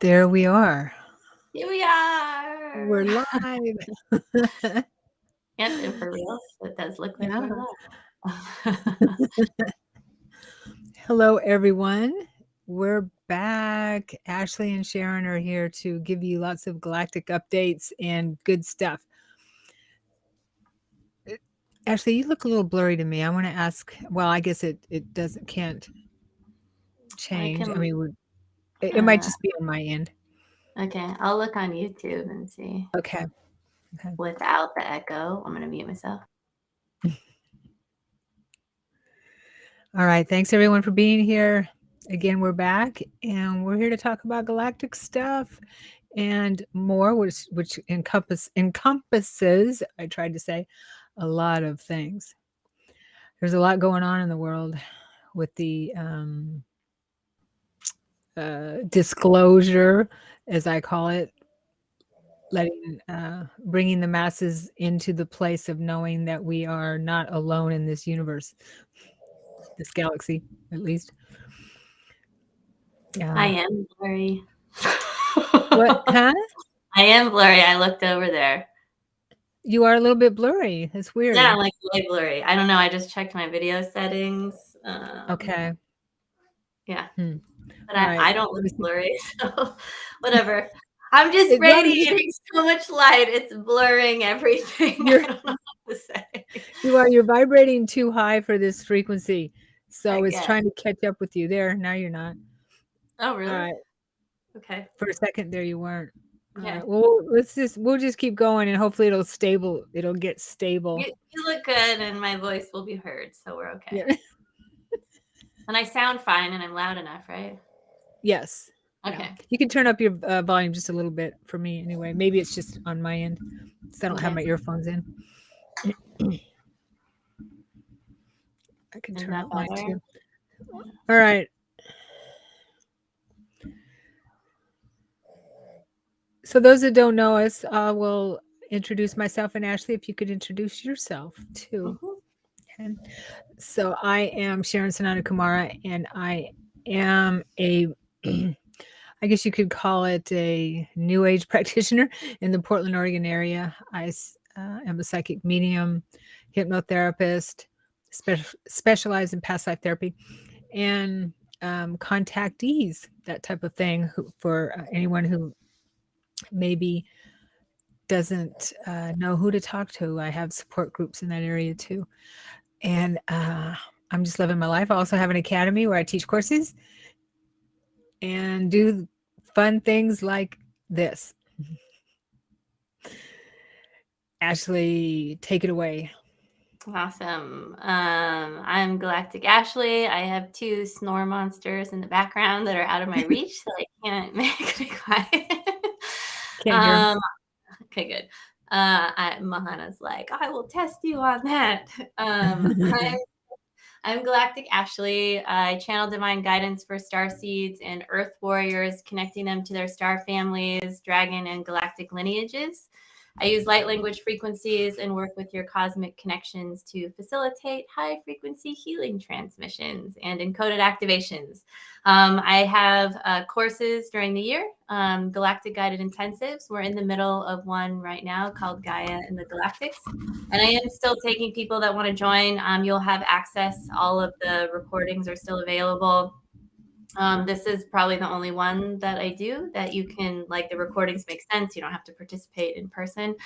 There we are. Here we are. We're live. Yep, and for real, it does look like we're live. Hello, everyone. We're back. Ashley and Sharon are here to give you lots of galactic updates and good stuff. Ashley, you look a little blurry to me. I want to ask. Well, I guess it can't change. I mean, it might just be on my end. Okay, I'll look on YouTube and see. Okay. Without the echo, I'm going to mute myself. All right. Thanks, everyone, for being here. Again, we're back, and we're here to talk about galactic stuff and more, which encompasses, I tried to say, a lot of things. There's a lot going on in the world with the disclosure, as I call it, bringing the masses into the place of knowing that we are not alone in this universe, this galaxy, at least. Yeah. I am blurry. What? Huh? I am blurry. I looked over there. You are a little bit blurry. It's weird. Yeah, I'm like way blurry. I don't know. I just checked my video settings. Okay. Yeah. But Right. I don't look blurry, so whatever. I'm just radiating so much light. It's blurring everything. I don't know what to say. You're vibrating too high for this frequency. So it's trying to catch up with you. There, now you're not. Oh, really? All right. Okay. For a second there you weren't. Okay. All right. Well, we'll just keep going and hopefully it'll get stable. You look good and my voice will be heard, so we're okay. Yeah. And I sound fine and I'm loud enough, right? Yes. Okay. Yeah. You can turn up your volume just a little bit for me anyway. Maybe it's just on my end. So I don't have my earphones in. I can turn up mine too. All right. So those that don't know us, I will introduce myself, and Ashley, if you could introduce yourself too. Okay. So I am Sharon Sananda Kumara, and I am I guess you could call it a New Age practitioner in the Portland, Oregon area. I am a psychic medium, hypnotherapist, specialized in past life therapy, and contactees, that type of thing, for anyone who maybe doesn't know who to talk to. I have support groups in that area too. And I'm just living my life. I also have an academy where I teach courses and do fun things like this. Ashley, take it away. Awesome. I'm Galactic Ashley. I have 2 snore monsters in the background that are out of my reach, so I can't make me quiet. Can't hear. Okay, good. Mahana's like, I will test you on that. I'm Galactic Ashley. I channel divine guidance for starseeds and earth warriors, connecting them to their star families, dragon and galactic lineages. I use light language frequencies and work with your cosmic connections to facilitate high frequency healing transmissions and encoded activations. I have courses during the year, galactic guided intensives. We're in the middle of one right now called Gaia and the Galactics. And I am still taking people that want to join. You'll have access. All of the recordings are still available. This is probably the only one that I do that you can, like, the recordings make sense. You don't have to participate in person.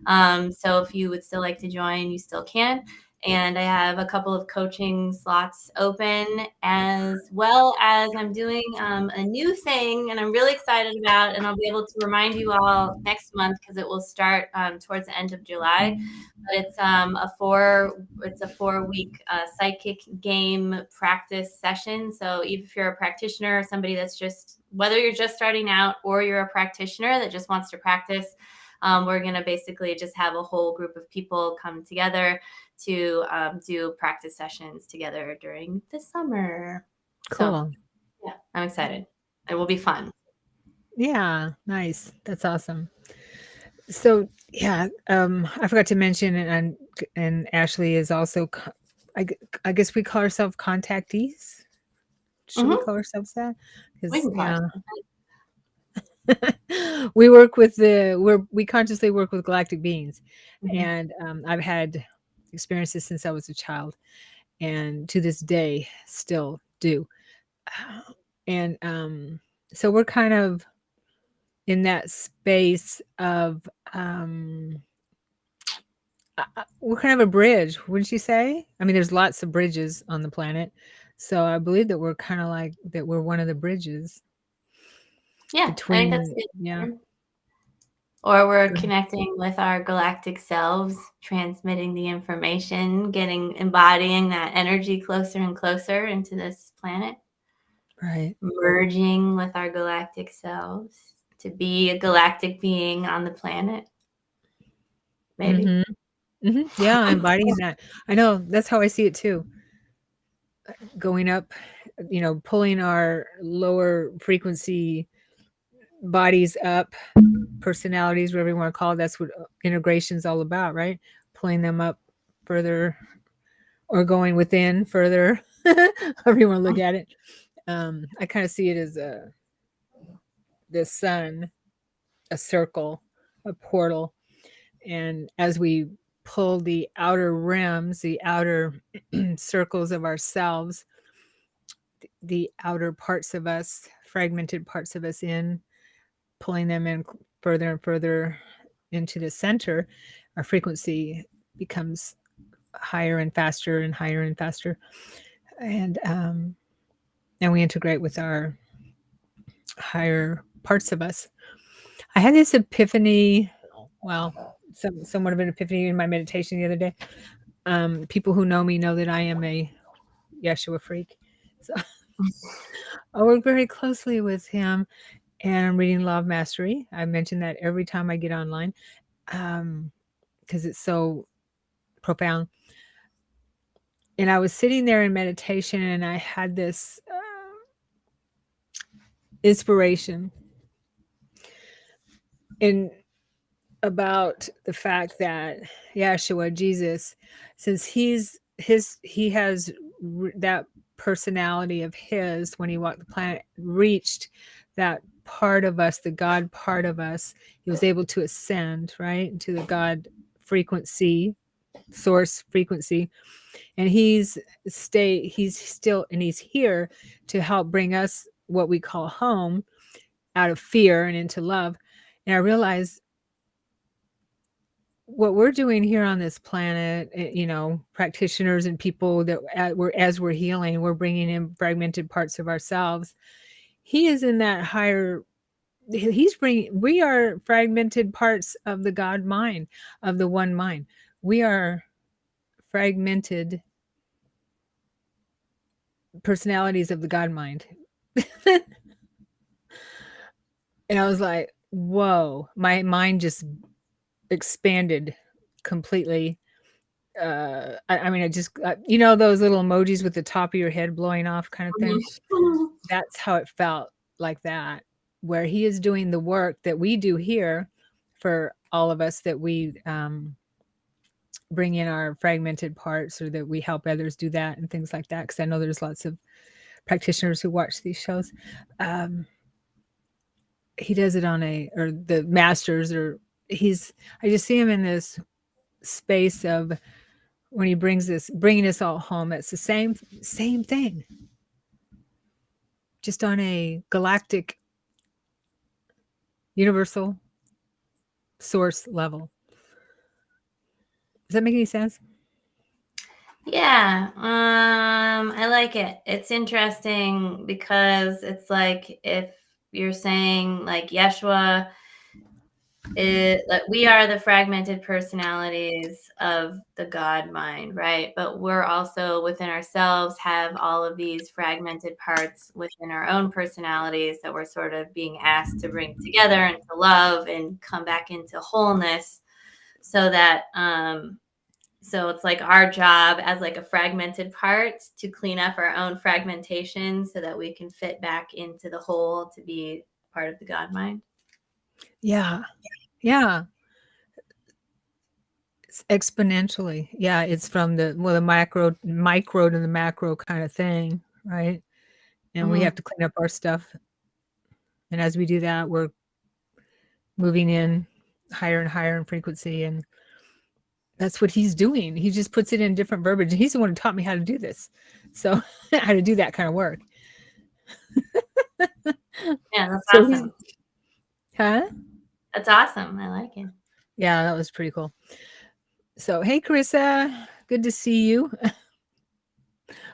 So if you would still like to join, you still can. And I have a couple of coaching slots open, as well as I'm doing a new thing, and I'm really excited about, and I'll be able to remind you all next month because it will start towards the end of July. But it's a 4-week psychic game practice session. So even if you're a practitioner or somebody that's whether you're just starting out or you're a practitioner that just wants to practice, we're going to basically just have a whole group of people come together to do practice sessions together during the summer. Cool. So, yeah, I'm excited. It will be fun. Yeah, nice. That's awesome. So yeah, I forgot to mention, and Ashley is also, I guess we call ourselves contactees. Should we call ourselves that? We can call We consciously work with galactic beings, Mhm. and I've had experiences since I was a child, and to this day still do. And so we're kind of in that space of um, we're kind of a bridge, wouldn't you say? I mean, there's lots of bridges on the planet, so I believe that we're kind of like that. We're one of the bridges Yeah, I think that's between, yeah. good. Or we're Go ahead. connecting with our galactic selves, transmitting the information, embodying that energy closer and closer into this planet, Right. merging with our galactic selves to be a galactic being on the planet, maybe. Mm-hmm. Mm-hmm. Yeah, embodying that. I know that's how I see it too. Going up, pulling our lower frequency bodies up, personalities, whatever you want to call it. That's what integration's all about, right? Pulling them up further or going within further, however you want to look at it. I kind of see it as the sun, a circle, a portal, and as we pull the outer rims, the outer circles of ourselves, the outer parts of us, fragmented parts of us in, pulling them in further and further into the center, our frequency becomes higher and faster and higher and faster, and we integrate with our higher parts of us. I had this epiphany, well, somewhat of an epiphany in my meditation the other day. People who know me know that I am a Yeshua freak. So I work very closely with him, and I'm reading Law of Mastery. I mention that every time I get online, because it's so profound. And I was sitting there in meditation, and I had this inspiration in about the fact that Yeshua, Jesus, since he has that personality of his when he walked the planet, reached that part of us, the God part of us. He was able to ascend right into the God frequency, source frequency, and he's still, and he's here to help bring us what we call home out of fear and into love. And I realized what we're doing here on this planet, practitioners and people that as we're healing, we're bringing in fragmented parts of ourselves. He is in that higher. He's bringing. We are fragmented parts of the God mind, of the one mind. We are fragmented personalities of the God mind. And I was like, whoa, my mind just expanded completely. I mean, I just, those little emojis with the top of your head blowing off kind of thing. Mhm. That's how it felt, like that, where he is doing the work that we do here for all of us, that we bring in our fragmented parts, or that we help others do that and things like that. Because I know there's lots of practitioners who watch these shows. Um, he does it or the masters, or I just see him in this space of when he bringing us all home. It's the same thing, just on a galactic, universal source level. Does that make any sense? Yeah, I like it. It's interesting because it's like if you're saying like Yeshua like we are the fragmented personalities of the God mind, right? But we're also within ourselves have all of these fragmented parts within our own personalities that we're sort of being asked to bring together and to love and come back into wholeness, so that so it's like our job as like a fragmented part to clean up our own fragmentation so that we can fit back into the whole to be part of the God mind. Yeah. Yeah. It's exponentially. Yeah. It's from the micro to the macro kind of thing. Right. And we have Mm-hmm. to clean up our stuff. And as we do that, we're moving in higher and higher in frequency. And that's what he's doing. He just puts it in different verbiage. And he's the one who taught me how to do this. So how to do that kind of work. Yeah, that's So awesome. huh? That's awesome. I like it. Yeah, that was pretty cool. So, hey, Carissa, good to see you.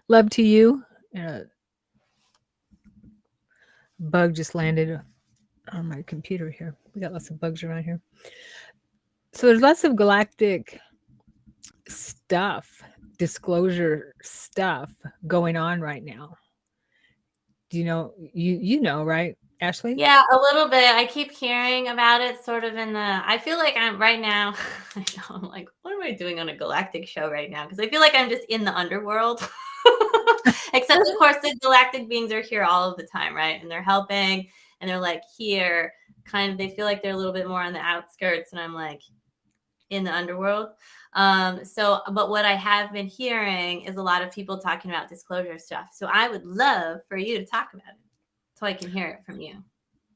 Love to you. Bug just landed on my computer here. We got lots of bugs around here. So there's lots of galactic stuff, disclosure stuff going on right now. Do you know? You know, right, Ashley? Yeah, a little bit. I keep hearing about it sort of in the, I feel like I'm right now, I know, I'm like, what am I doing on a galactic show right now? Because I feel like I'm just in the underworld. Except, of course, the galactic beings are here all of the time, right? And they're helping and they're like here, kind of, they feel like they're a little bit more on the outskirts. And I'm like in the underworld. But what I have been hearing is a lot of people talking about disclosure stuff. So I would love for you to talk about it so I can hear it from you.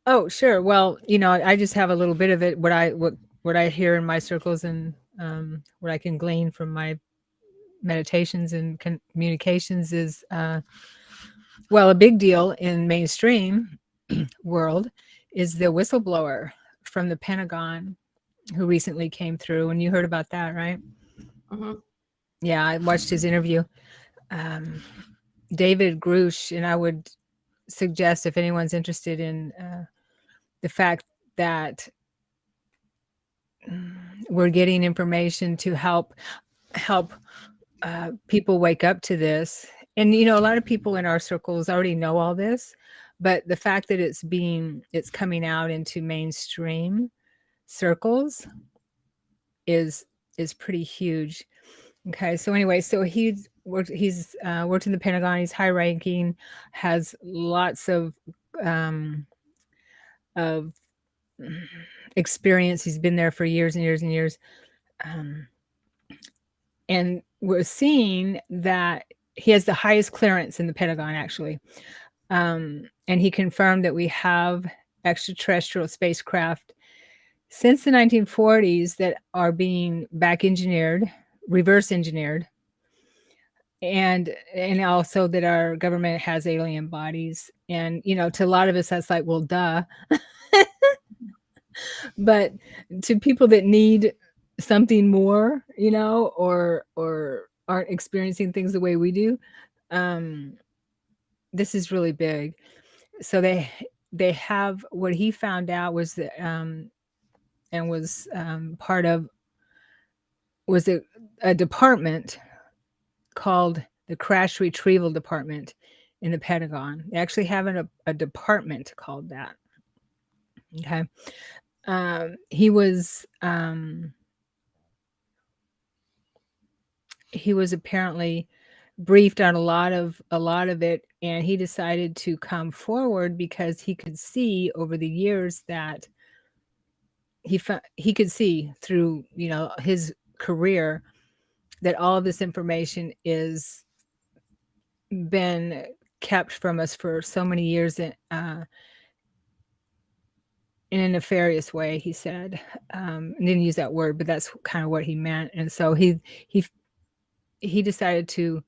Oh, sure. Well, I just have a little bit of it. What I hear in my circles and what I can glean from my meditations and communications is, well, a big deal in mainstream world is the whistleblower from the Pentagon who recently came through, and you heard about that, right? Mm-hmm. Yeah, I watched his interview. David Grush, and I would suggest if anyone's interested in the fact that we're getting information to help people wake up to this. And a lot of people in our circles already know all this, but the fact that it's coming out into mainstream circles is pretty huge. Okay, so anyway, so he's worked in the Pentagon. He's high ranking, has lots of experience. He's been there for years and years and years. And we're seeing that he has the highest clearance in the Pentagon, actually. And he confirmed that we have extraterrestrial spacecraft since the 1940s that are being back engineered, reverse engineered, and also that our government has alien bodies. And to a lot of us that's like, well, duh. But to people that need something more, or aren't experiencing things the way we do, this is really big. So they have, what he found out was that and was part of, was a department called the Crash Retrieval Department in the Pentagon. They actually have a department called that. Okay. He was apparently briefed on a lot of it, and he decided to come forward because he could see over the years that he could see through his career that all of this information is been kept from us for so many years in a nefarious way. He said, didn't use that word, but that's kind of what he meant. And so he decided to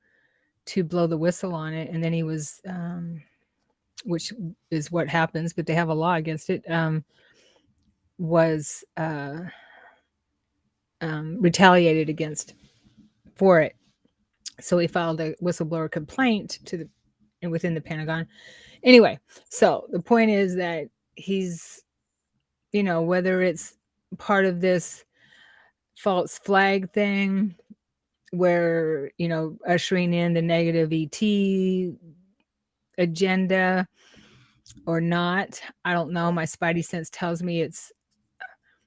blow the whistle on it, and then he was, which is what happens, but they have a law against it. Was retaliated against for it. So he filed a whistleblower complaint within the Pentagon. Anyway, so the point is that he's, whether it's part of this false flag thing where, ushering in the negative ET agenda or not, I don't know. My spidey sense tells me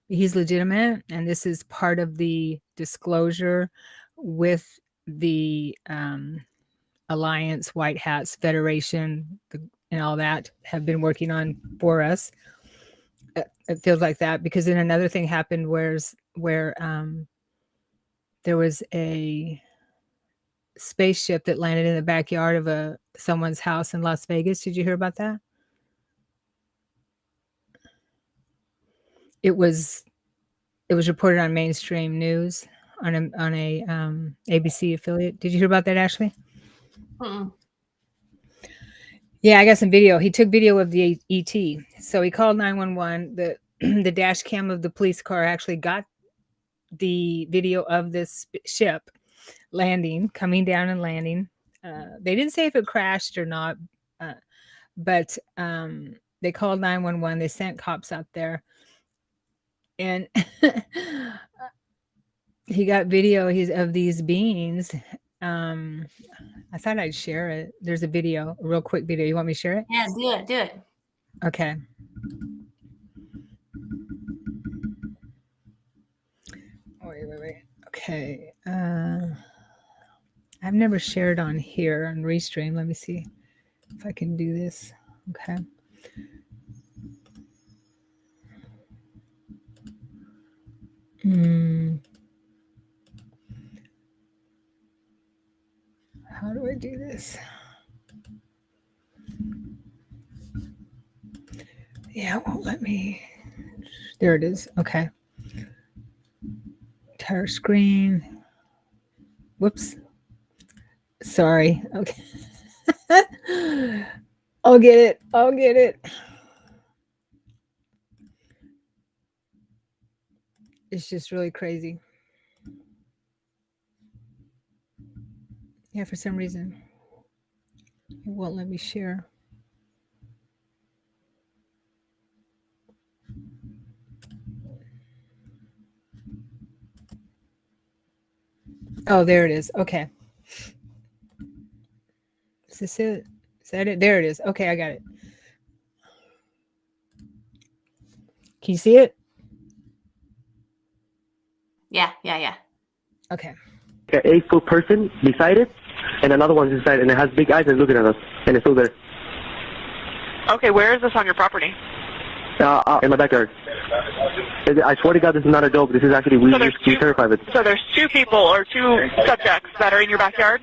he's legitimate, and this is part of the disclosure with the Alliance, White Hats, Federation, and all that have been working on for us. It feels like that, because then another thing happened where there was a spaceship that landed in the backyard of someone's house in Las Vegas. Did you hear about that? it was reported on mainstream news on a ABC affiliate. Did you hear about that, Ashley? Mm-mm. Yeah, I got some video. He took video of the ET. So he called 911. The the dash cam of the police car actually got the video of this ship landing, coming down and landing. They didn't say if it crashed or not, uh, but they called 911. They sent cops out there, and he got video of these beings. Um, I thought I'd share it. There's a video, a real quick video. You want me to share it? Yeah, do it. Do it. Okay. Wait. Okay. I've never shared on here on Restream. Let me see if I can do this. Okay. How do I do this? Yeah, it won't let me. There it is. Okay. Entire screen. Whoops. Sorry. Okay. I'll get it. It's just really crazy. Yeah, for some reason, it won't let me share. Oh, there it is. Okay. Is this it? Is that it? There it is. Okay, I got it. Can you see it? Yeah. Okay. An 8-foot person beside it, and another one's inside, and it has big eyes and looking at us, and it's still there. Okay, where is this on your property? In my backyard. I swear to God, this is not a joke. This is actually, we terrified of it. So there's 2 people or 2 subjects that are in your backyard?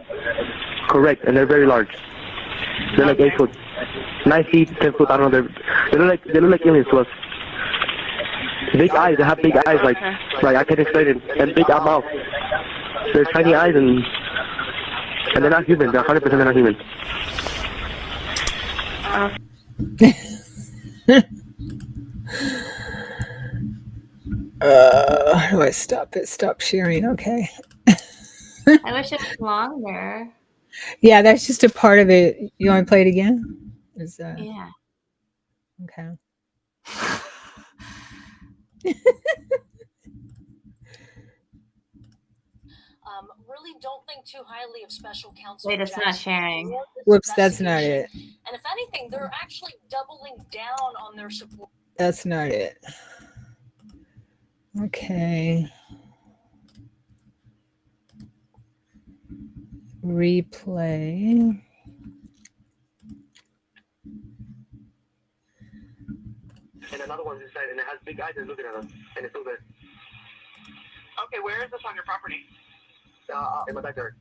Correct, and they're very large. They're like 8 foot, 9 feet, 10 foot. I don't know. They look like aliens to us. Big eyes. They have big eyes, like I can't explain it, and big mouth. They're tiny eyes, and they're not human. They're 100% they're not human. How do I stop it? Stop sharing. Okay. I wish it was longer. Yeah, that's just a part of it. You want to play it again? Yeah. Okay. Really don't think too highly of special counsel. Wait, it's not sharing. Whoops, that's not it. And if anything, they're actually doubling down on their support. That's not it. Okay. Replay. And another one's inside, and it has big eyes and looking at us, and it's still there. Okay, where is this on your property? In my backyard.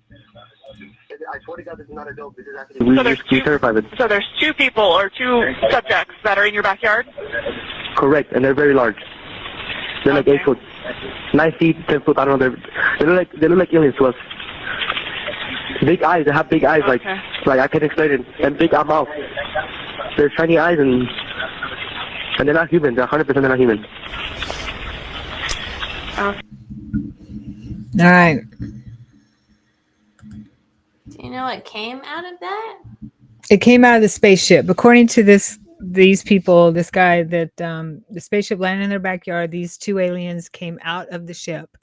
I swear to God, this is not a joke. This is actually, we terrified of it. So there's 2 people or 2 subjects that are in your backyard? Correct, and they're very large. They're like 8 foot, 9 feet, 10 foot. I don't know. They look like aliens to us. Big eyes. They have big eyes, like I can't explain it, and big mouth. They're tiny eyes, and they're not human. They're 100% they're not human. All right. Do you know what came out of that? It came out of the spaceship. According to these people, this guy, that the spaceship landed in their backyard. These 2 aliens came out of the ship,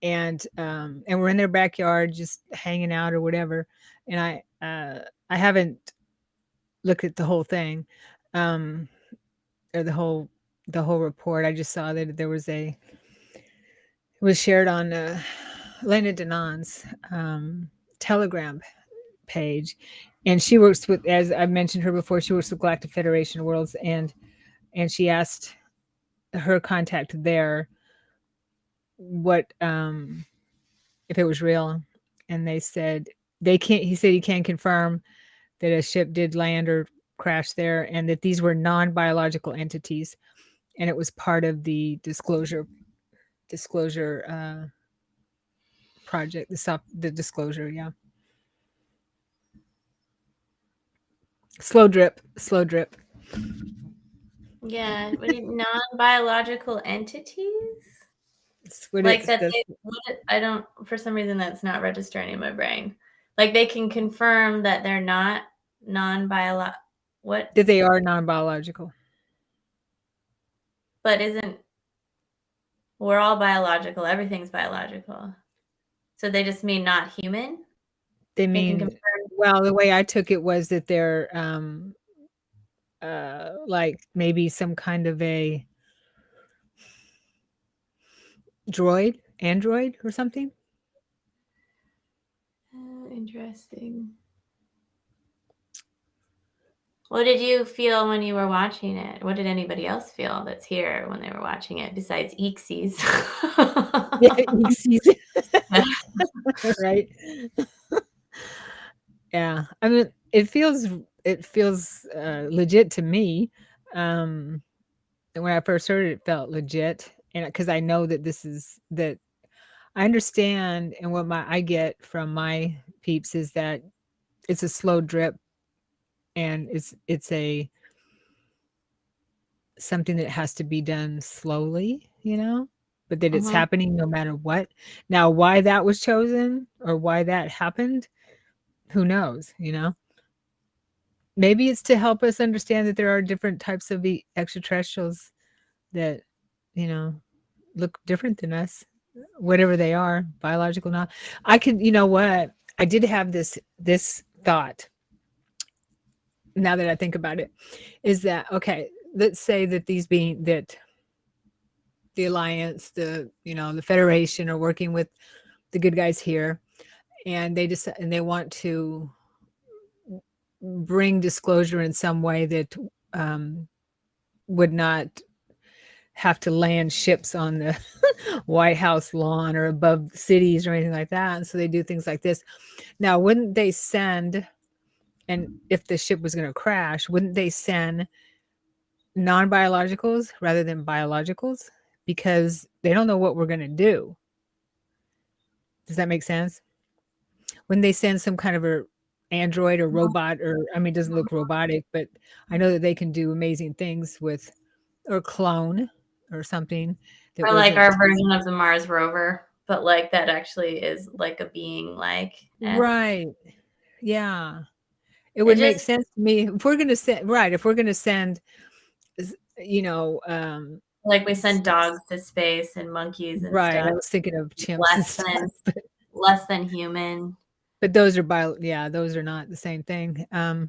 and were in their backyard just hanging out or whatever. And I haven't looked at the whole thing, or the whole report. I just saw that it was shared on Lena Denon's Telegram page, and she works with, as I've mentioned her before, she works with Galactic Federation of Worlds, and she asked her contact there what if it was real, and they said he said he can't confirm that a ship did land or crash there, and that these were non-biological entities. and it was part of the disclosure project, the disclosure. Yeah. Slow drip. Yeah, non-biological entities? Like that I don't, for some reason that's not registering in my brain. Like they can confirm that they're not non-biological. What? That they are non-biological. But we're all biological. Everything's biological. So they just mean not human? They mean, well, the way I took it was that they're like maybe some kind of a android or something. Interesting. What did you feel when you were watching it? What did anybody else feel that's here when they were watching it besides Eeksies? Yeah, Eeksies. Right. Yeah. I mean, it feels legit to me. When I first heard it, it felt legit, and because I know that I understand, and what I get from my peeps is that it's a slow drip, and it's something that has to be done slowly, but that it's happening no matter what. Now, why that was chosen or why that happened, who knows, Maybe it's to help us understand that there are different types of extraterrestrials that, look different than us, whatever they are, biological, not. You know what? I did have this thought, now that I think about it, is that, okay, let's say that that the Alliance, the Federation are working with the good guys here, and they want to bring disclosure in some way that would not have to land ships on the White House lawn or above cities or anything like that. And so they do things like this. Now, wouldn't they send, and if the ship was going to crash, wouldn't they send non-biologicals rather than biologicals? Because they don't know what we're going to do. Does that make sense? When they send some kind of a android or robot, it doesn't look robotic, but I know that they can do amazing things or clone or something. Or like our version of the Mars rover, but like that actually is like a being like right. Yeah. It would make sense to me if we're going to send, like we send dogs to space and monkeys and right. stuff. I was thinking of chimps less than human. But those are those are not the same thing. No,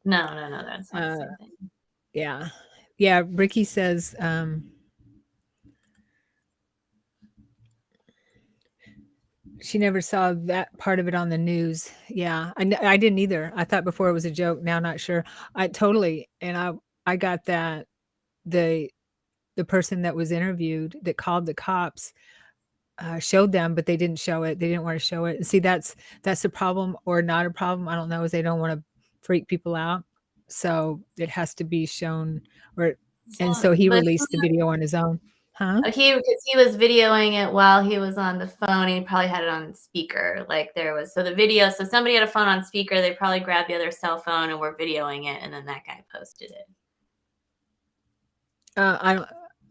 that's not the same thing. Yeah. Yeah. Ricky says, she never saw that part of it on the news. Yeah, I didn't either. I thought before it was a joke. Now, not sure. I totally, and I got that the person that was interviewed that called the cops showed them, but they didn't show it. They didn't want to show it. See, that's a problem or not a problem. I don't know. Is they don't want to freak people out, so it has to be shown. And so he released the video on his own. Huh? Because he was videoing it while he was on the phone. He probably had it on speaker. Like so the video. So somebody had a phone on speaker. They probably grabbed the other cell phone and were videoing it, and then that guy posted it.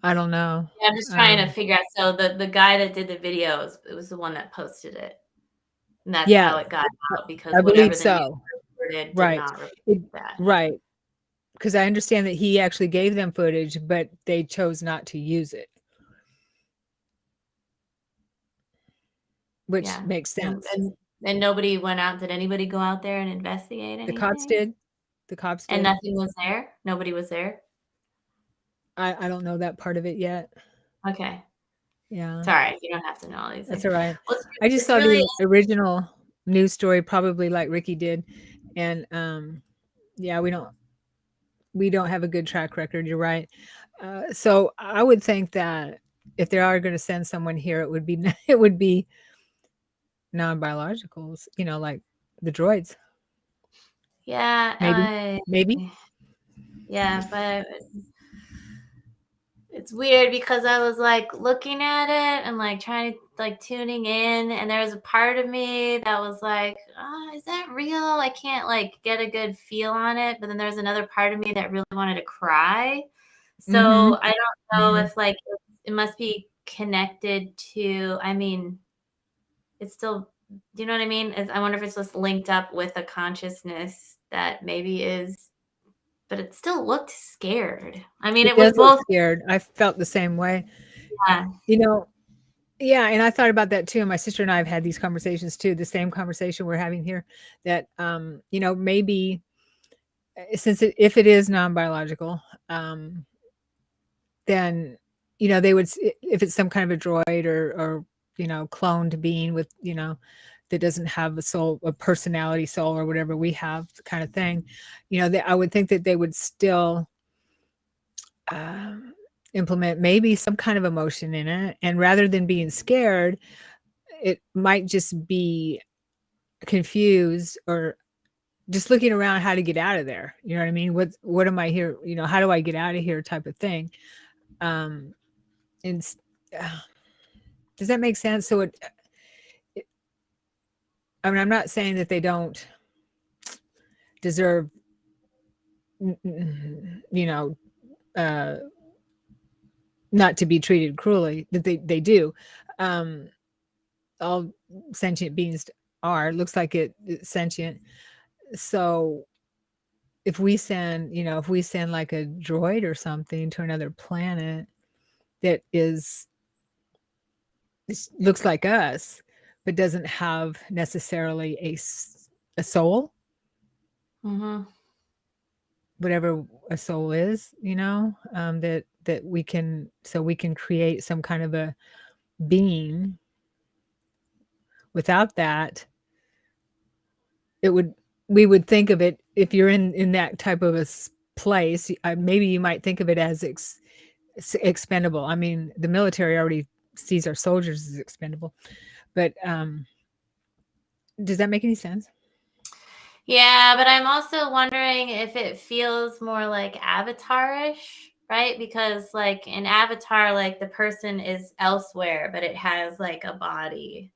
I don't know. Yeah, I'm just trying to figure out. So the guy that did the videos, it was the one that posted it, and that's how it got out. Because I whatever believe so. Did Right. not reflect that. Right. Because I understand that he actually gave them footage, but they chose not to use it, which makes sense. And nobody went out. Did anybody go out there and investigate anything? The cops did. And nothing was there? Nobody was there? I don't know that part of it yet. Okay. Yeah. It's all right. You don't have to know all these things. That's all right. I just saw the original news story, probably like Ricky did. And yeah, we don't have a good track record. You're right. So I would think that if they are going to send someone here, it would be non-biologicals, like the droids. Yeah. Maybe. Yeah, but it's weird because I was like looking at it and like trying to like tuning in, and there was a part of me that was like, oh, is that real? I can't like get a good feel on it. But then there's another part of me that really wanted to cry. So I don't know if like it must be connected to, I mean, it's still, do you know what I mean? I wonder if it's just linked up with a consciousness that maybe is, but it still looked scared. I mean, It it was does look both. scared. I felt the same way. Yeah. You know, yeah, and I thought about that too. My sister and I have had these conversations too, the same conversation we're having here, that you know, maybe since if it is non-biological, then you know, they would if it's some kind of a droid or you know, cloned being with, you know, that doesn't have a soul, a personality soul or whatever we have kind of thing, you know, I would think that they would still implement maybe some kind of emotion in it, and rather than being scared, it might just be confused or just looking around how to get out of there. You know what I mean? What am I here? You know, how do I get out of here type of thing. And does that make sense? So I mean, I'm not saying that they don't deserve, you know, not to be treated cruelly, that they do. All sentient beings are, looks like it's sentient. So if we send, you know, if we send like a droid or something to another planet that looks like us, but doesn't have necessarily a soul, whatever a soul is, you know, that we can, so we can create some kind of a being. Without that, we would think of it, if you're in that type of a place, maybe you might think of it as expendable. I mean, the military already sees our soldiers as expendable, but does that make any sense? Yeah, but I'm also wondering if it feels more like Avatar-ish, right? Because like in Avatar, like the person is elsewhere, but it has like a body.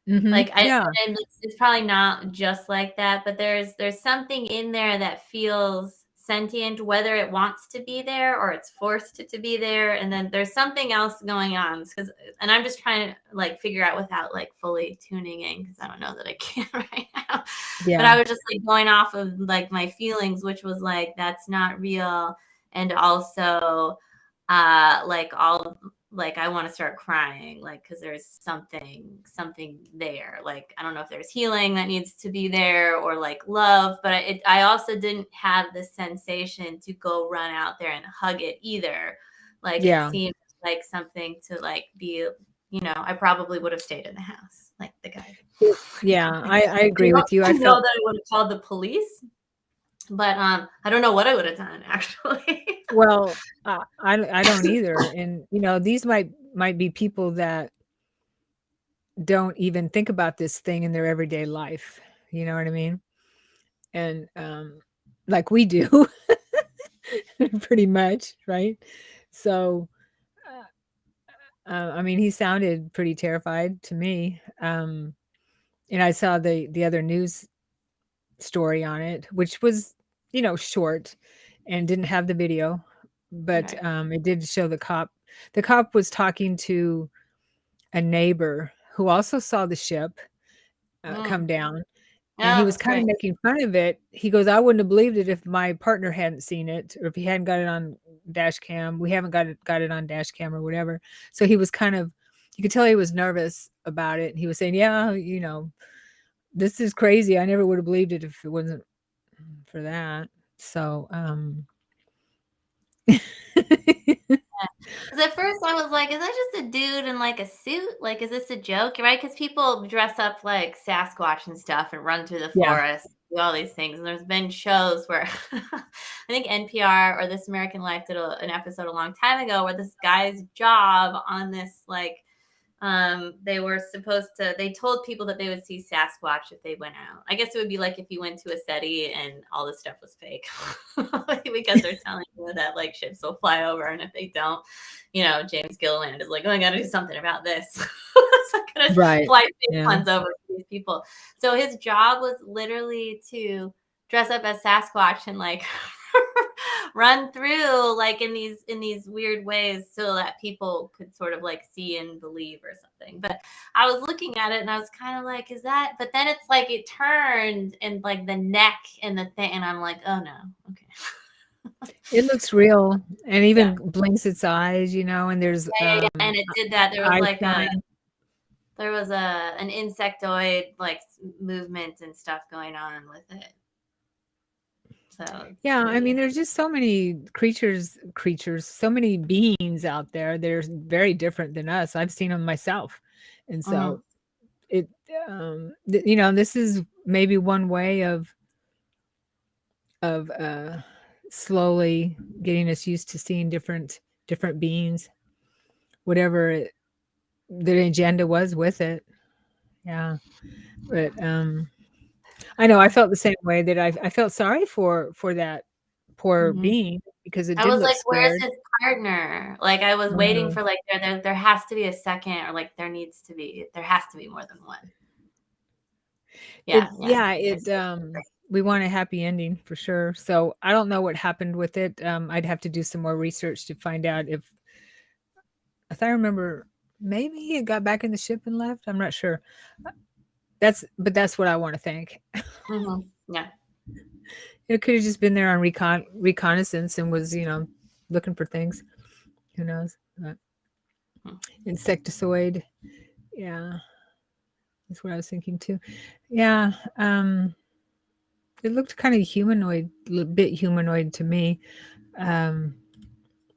Like Yeah. and it's probably not just like that, but there's something in there that feels sentient, whether it wants to be there or it's forced to be there. And then there's something else going on, and I'm just trying to like figure out without like fully tuning in, because I don't know that I can right now. But I was just like going off of like my feelings, which was like, that's not real. And also like all like I want to start crying, like, because there's something there. Like, I don't know if there's healing that needs to be there or like love, but I also didn't have the sensation to go run out there and hug it either. Like, it seemed like something to like be, you know, I probably would have stayed in the house, like the guy. Yeah, I agree with you. I know that I would have called the police, but I don't know what I would have done actually. Well, I don't either. And you know, these might be people that don't even think about this thing in their everyday life. You know what I mean? And like we do, pretty much, right? So I mean, he sounded pretty terrified to me. And I saw the other news story on it, which was, you know, short and didn't have the video, but it did show the cop. The cop was talking to a neighbor who also saw the ship come down, and he was kind of making fun of it. He goes, I wouldn't have believed it if my partner hadn't seen it, or if he hadn't got it on dash cam. We haven't got it on dash cam or whatever. So he was kind of, you could tell he was nervous about it. He was saying, yeah, you know, this is crazy. I never would have believed it if it wasn't for that. So Because at first I was like, is that just a dude in like a suit? Like, is this a joke? Right? Because people dress up like Sasquatch and stuff and run through the forest, do all these things. And there's been shows where I think NPR or This American Life did an episode a long time ago where this guy's job on this like They were supposed to, they told people that they would see Sasquatch if they went out. I guess it would be like if you went to a SETI and all this stuff was fake because they're telling you that like ships will fly over. And if they don't, you know, James Gilliland is like, oh, I got to do something about this. So I'm going to fly fake ones over to these people. So his job was literally to dress up as Sasquatch and like run through like in these weird ways so that people could sort of like see and believe or something. But I was looking at it and I was kind of like, is that? But then it's like it turned and like the neck and the thing, and I'm like, oh no, okay. It looks real, and even blinks its eyes, you know. And there's and it did that. There was like an insectoid like movement and stuff going on with it. So yeah, I mean, there's just so many creatures, so many beings out there. They're very different than us. I've seen them myself, and so it, you know, this is maybe one way of slowly getting us used to seeing different beings, whatever the agenda was with it. Yeah, but I know I felt the same way, that I felt sorry for that poor being, because it I did was look like, scared. where's his partner? Like I was waiting for like there has to be a second, or like there has to be more than one. We want a happy ending for sure. So I don't know what happened with it. I'd have to do some more research to find out if I remember, maybe it got back in the ship and left. I'm not sure. That's what I want to think. Yeah. It could have just been there on reconnaissance and was, you know, looking for things. Who knows? Insectoid. Yeah. That's what I was thinking too. Yeah. It looked kind of humanoid, a bit humanoid to me. But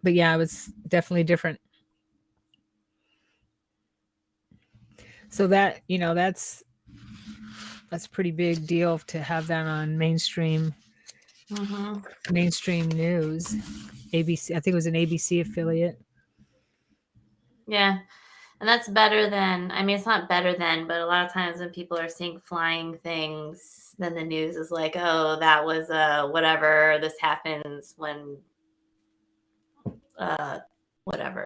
yeah, it was definitely different. So that, you know, that's a pretty big deal to have that on mainstream news. ABC, I think it was an ABC affiliate. Yeah. And that's better than, I mean, it's not better than, but a lot of times when people are seeing flying things, then the news is like, oh, that was whatever, this happens when whatever,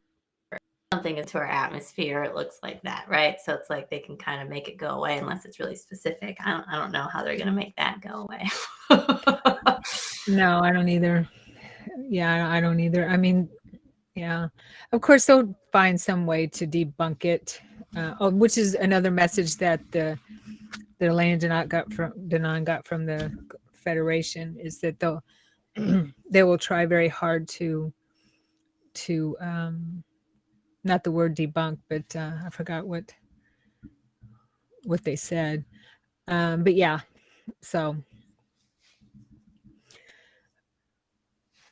something into our atmosphere, it looks like that, right? So it's like they can kind of make it go away unless it's really specific. I don't know how they're going to make that go away. No, I don't either. Yeah, I don't either. I mean, yeah, of course they'll find some way to debunk it, which is another message that the Elena Denon got from the Federation, is that they will try very hard to not the word debunk, but I forgot what they said. But yeah, so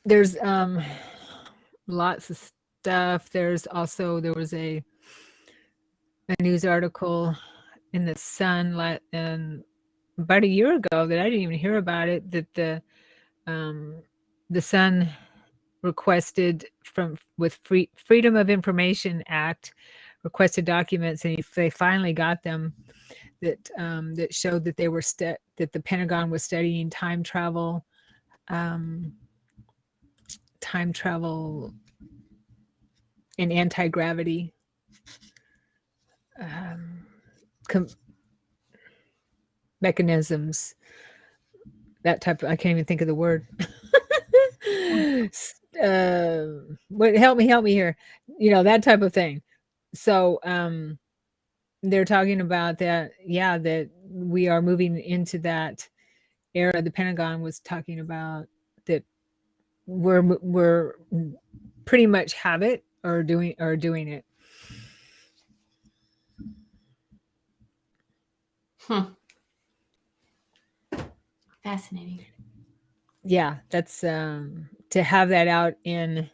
there's lots of stuff. There was a news article in the Sun about a year ago that I didn't even hear about it, that the Sun requested with Freedom of Information Act, requested documents, and they finally got them, that showed that that the Pentagon was studying time travel and anti-gravity mechanisms, that type of, I can't even think of the word. Help me here, you know, that type of thing. So they're talking about that, that we are moving into that era. The Pentagon was talking about that we're pretty much have it or doing it. Fascinating. Yeah, that's to have that out in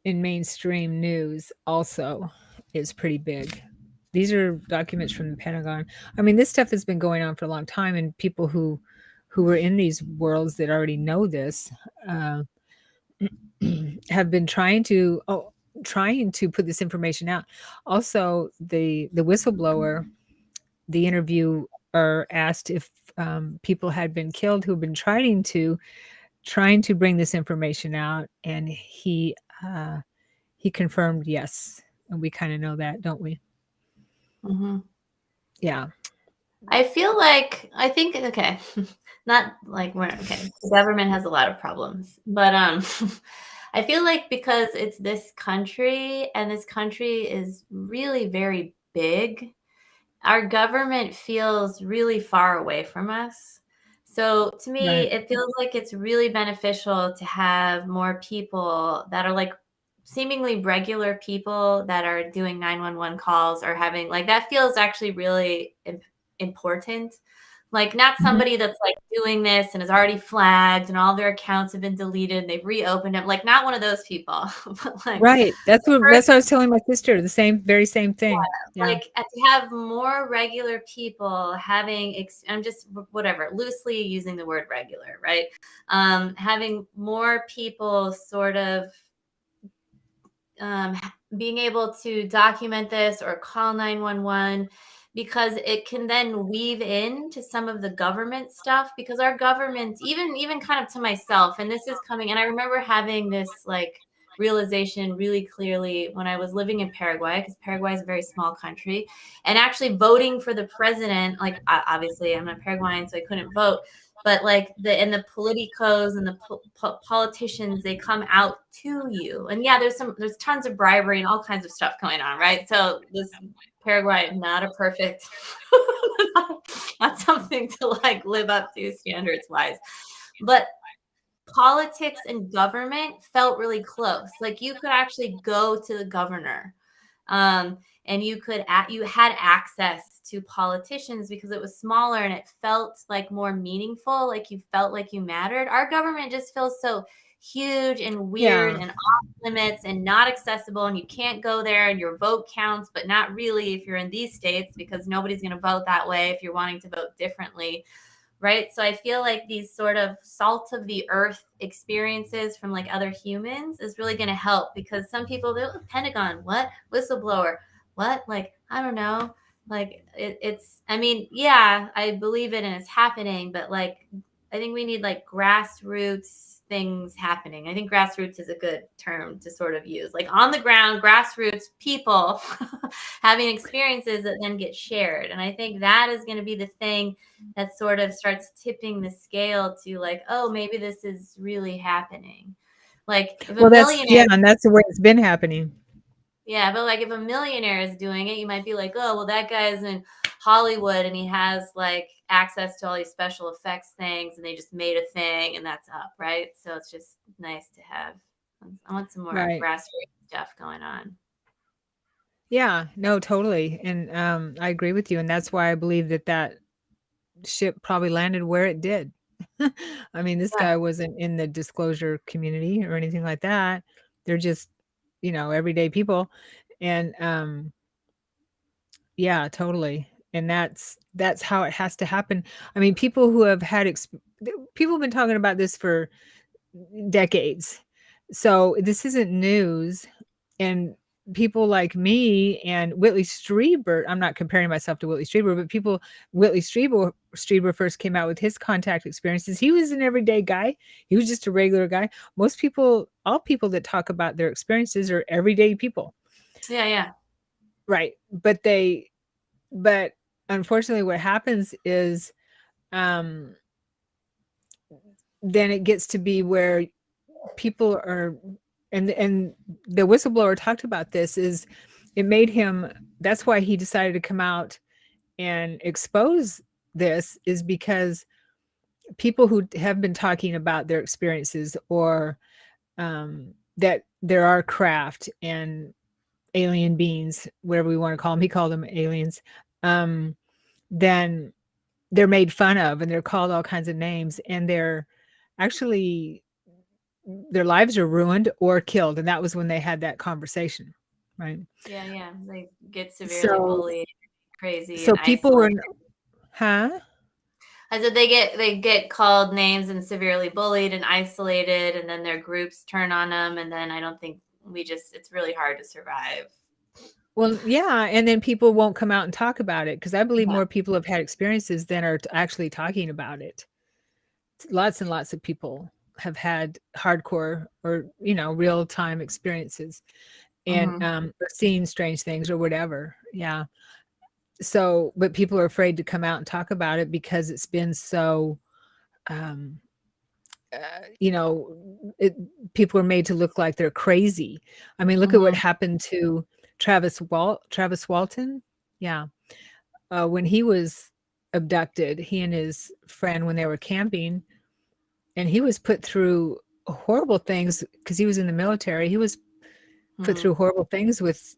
mainstream news also is pretty big. These are documents from the Pentagon. I mean, this stuff has been going on for a long time, and people who are in these worlds that already know this have been trying to. trying to put this information out. Also, the whistleblower, the interviewer asked if people had been killed who've been trying to bring this information out, and he confirmed yes. And we kind of know that, don't we? Mm-hmm. Yeah. I think okay, not like we're okay. The government has a lot of problems, but I feel like because it's this country and this country is really very big, our government feels really far away from us. So to me, Right. it feels like it's really beneficial to have more people that are like seemingly regular people that are doing 911 calls or having like that feels actually really important. Like not somebody that's like doing this and is already flagged and all their accounts have been deleted and they've reopened them. Like not one of those people, but like Right. That's what first, I was telling my sister. The very same thing. Yeah. like to have more regular people having I'm just whatever loosely using the word regular, right? Having more people sort of being able to document this or call 911 because it can then weave into some of the government stuff because our government even kind of to myself, and this is coming, and I remember having this like realization really clearly when I was living in Paraguay, because Paraguay is a very small country, and actually voting for the president, like obviously I'm not Paraguayan, so I couldn't vote, but like the politicos and the politicians, they come out to you, and yeah, there's tons of bribery and all kinds of stuff going on, right? So this Paraguay, not a perfect, not something to like live up to standards wise, but politics and government felt really close. Like you could actually go to the governor, and you had access to politicians because it was smaller and it felt like more meaningful. Like you felt like you mattered. Our government just feels so huge and weird and off limits and not accessible, and you can't go there, and your vote counts, but not really if you're in these states because nobody's going to vote that way if you're wanting to vote differently. Right. So I feel like these sort of salt of the earth experiences from like other humans is really going to help because some people, they're Pentagon, what? Whistleblower, what? Like, I don't know. Like it's, I mean, yeah, I believe it and it's happening, but like, I think we need like grassroots things happening. I think grassroots is a good term to sort of use, like on the ground, grassroots people having experiences that then get shared. And I think that is going to be the thing that sort of starts tipping the scale to like, oh, maybe this is really happening. Like if a millionaire, and that's the way it's been happening. yeah, but like if a millionaire is doing it, you might be like, oh, well, that guy's in Hollywood and he has like access to all these special effects things and they just made a thing and that's up, right? So it's just nice to have. I want some more grassroots stuff going on. Yeah, no, totally. And I agree with you. And that's why I believe that ship probably landed where it did. I mean, this guy wasn't in the disclosure community or anything like that. They're just, everyday people. And yeah, totally. And that's how it has to happen. I mean, people who have had people have been talking about this for decades. So this isn't news. And people like me and Whitley Strieber, I'm not comparing myself to Whitley Strieber, but Whitley Strieber first came out with his contact experiences. He was an everyday guy. He was just a regular guy. Most people, all people that talk about their experiences are everyday people. Yeah, yeah. Right. But unfortunately what happens is then it gets to be where people are, and the whistleblower talked about this, is it made him, that's why he decided to come out and expose this, is because people who have been talking about their experiences or that there are craft and alien beings, whatever we want to call them, he called them aliens, then they're made fun of and they're called all kinds of names, and they're actually, their lives are ruined or killed. And that was when they had that conversation, right? Yeah, yeah. They get severely bullied, crazy. So and people were, I said they get called names and severely bullied and isolated, and then their groups turn on them, and then I don't think it's really hard to survive. Well, yeah, and then people won't come out and talk about it, because I believe Yeah. more people have had experiences than are actually talking about it. Lots and lots of people have had hardcore or real time experiences, and or seeing strange things or whatever. Yeah. So, but people are afraid to come out and talk about it because it's been so, people are made to look like they're crazy. I mean, look at what happened to Travis Walton. Yeah. When he was abducted, he and his friend, when they were camping, and he was put through horrible things because he was in the military. He was put through horrible things with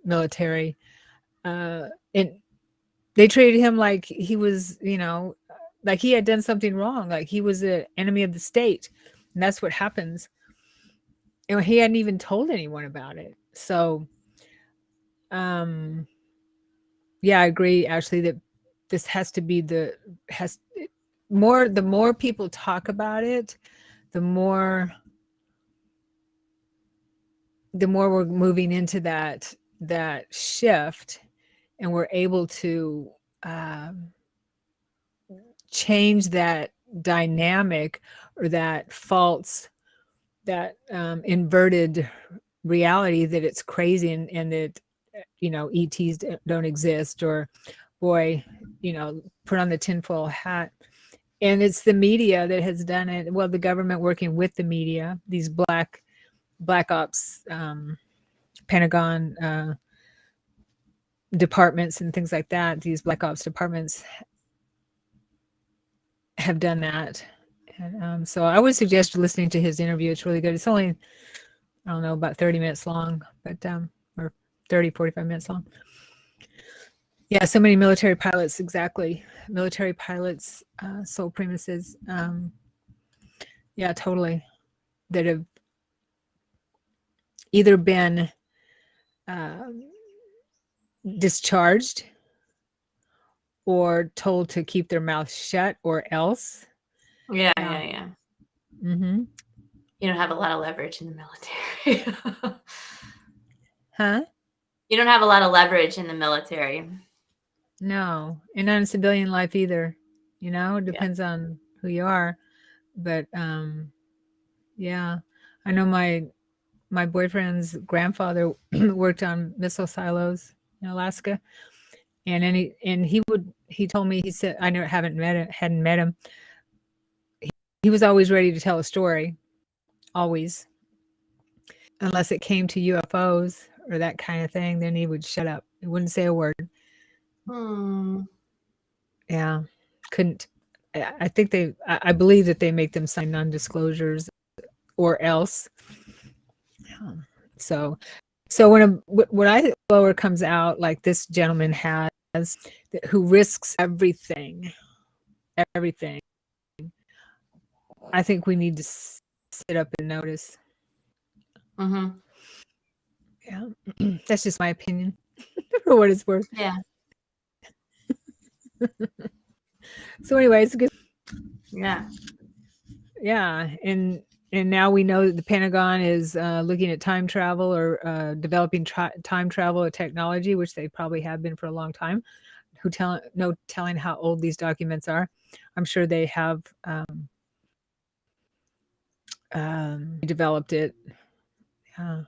military, and they treated him like he was, like he had done something wrong, like he was an enemy of the state, and that's what happens. And he hadn't even told anyone about it. So, yeah, I agree, Ashley, that this has to be the more people talk about it, the more we're moving into that shift, and we're able to change that dynamic, or that false, that inverted reality, that it's crazy, and that ETs don't exist, or boy, put on the tinfoil hat. And it's the media that has done it. Well, the government working with the media, these black ops, Pentagon departments and things like that. These black ops departments have done that. And so I would suggest listening to his interview. It's really good. It's only, I don't know, about 30 minutes long, but or 30, 45 minutes long. Yeah, so many military pilots, exactly. Military pilots, soul premises. Yeah, totally. That have either been discharged or told to keep their mouth shut, or else. Yeah. Mm-hmm. You don't have a lot of leverage in the military. Huh? You don't have a lot of leverage in the military. No, and not in civilian life either. It depends on who you are. But yeah, I know my boyfriend's grandfather worked on missile silos in Alaska, and he told me, he said, I hadn't met him. He was always ready to tell a story, always, unless it came to UFOs or that kind of thing. Then he would shut up. He wouldn't say a word. Yeah, couldn't. I believe that they make them sign non-disclosures, or else. So when a blower comes out like this gentleman has, who risks everything, I think we need to sit up and notice. Yeah, that's just my opinion, for what it's worth. Yeah. So anyway, it's good. Yeah, and now we know that the Pentagon is looking at time travel, or developing time travel technology, which they probably have been for a long time. No telling how old these documents are. I'm sure they have developed it. Yeah.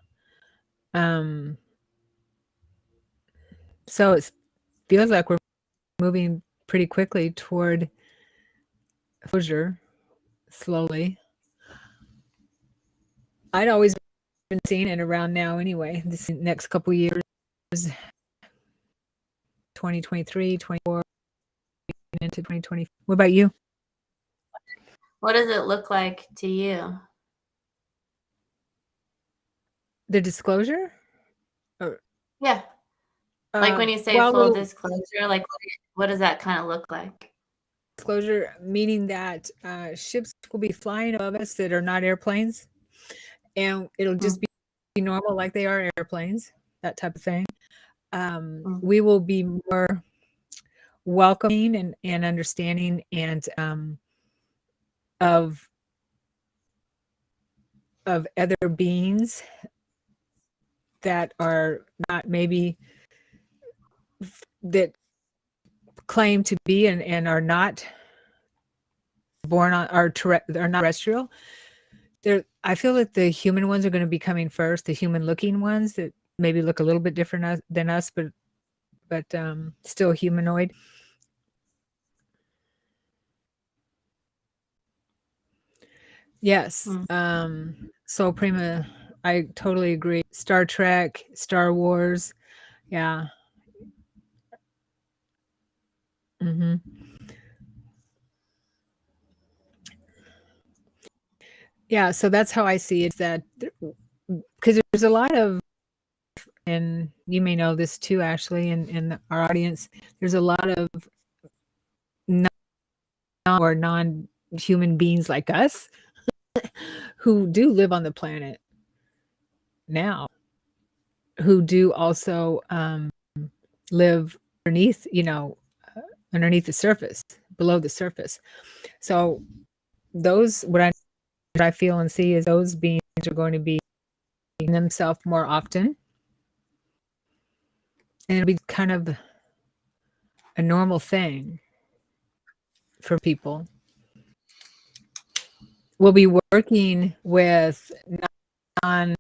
So it feels like we're moving pretty quickly toward closure, slowly. I'd always been seeing it around now anyway, this next couple years, 2023, 24, into 2020. What about you? What does it look like to you? The disclosure? Yeah. Like when you say full disclosure, like what does that kind of look like? Disclosure, meaning that ships will be flying above us that are not airplanes, and it'll just be normal like they are airplanes, that type of thing. We will be more welcoming and understanding, and of of other beings that are not maybe that claim to be and are not born on are not terrestrial. I feel that the human ones are going to be coming first, the human looking ones that maybe look a little bit different than us, but still humanoid. Yes. So Prima, I totally agree. Star Trek, Star Wars. Yeah. Mm-hmm. Yeah. So that's how I see it, that because there's a lot of, and you may know this too, Ashley, and our audience, there's a lot of non-human beings like us who do live on the planet now, who do also live underneath, underneath the surface, below the surface. So those, what I feel and see is those beings are going to be themselves more often, and it'll be kind of a normal thing for people. We'll be working with non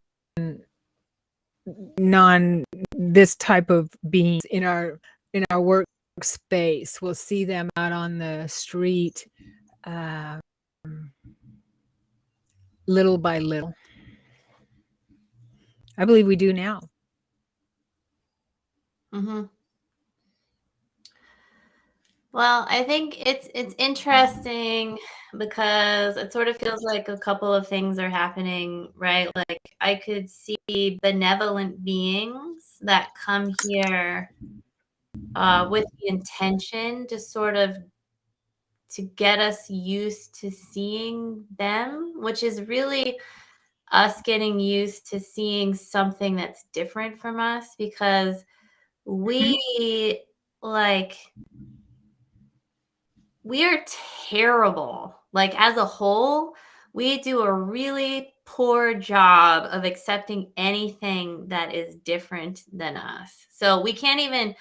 this type of beings in our workspace. We'll see them out on the street, little by little. I believe we do now. Mm-hmm. Well, I think it's interesting because it sort of feels like a couple of things are happening, right? Like I could see benevolent beings that come here with the intention to sort of to get us used to seeing them, which is really us getting used to seeing something that's different from us, because we are terrible. Like as a whole, we do a really poor job of accepting anything that is different than us. So we can't even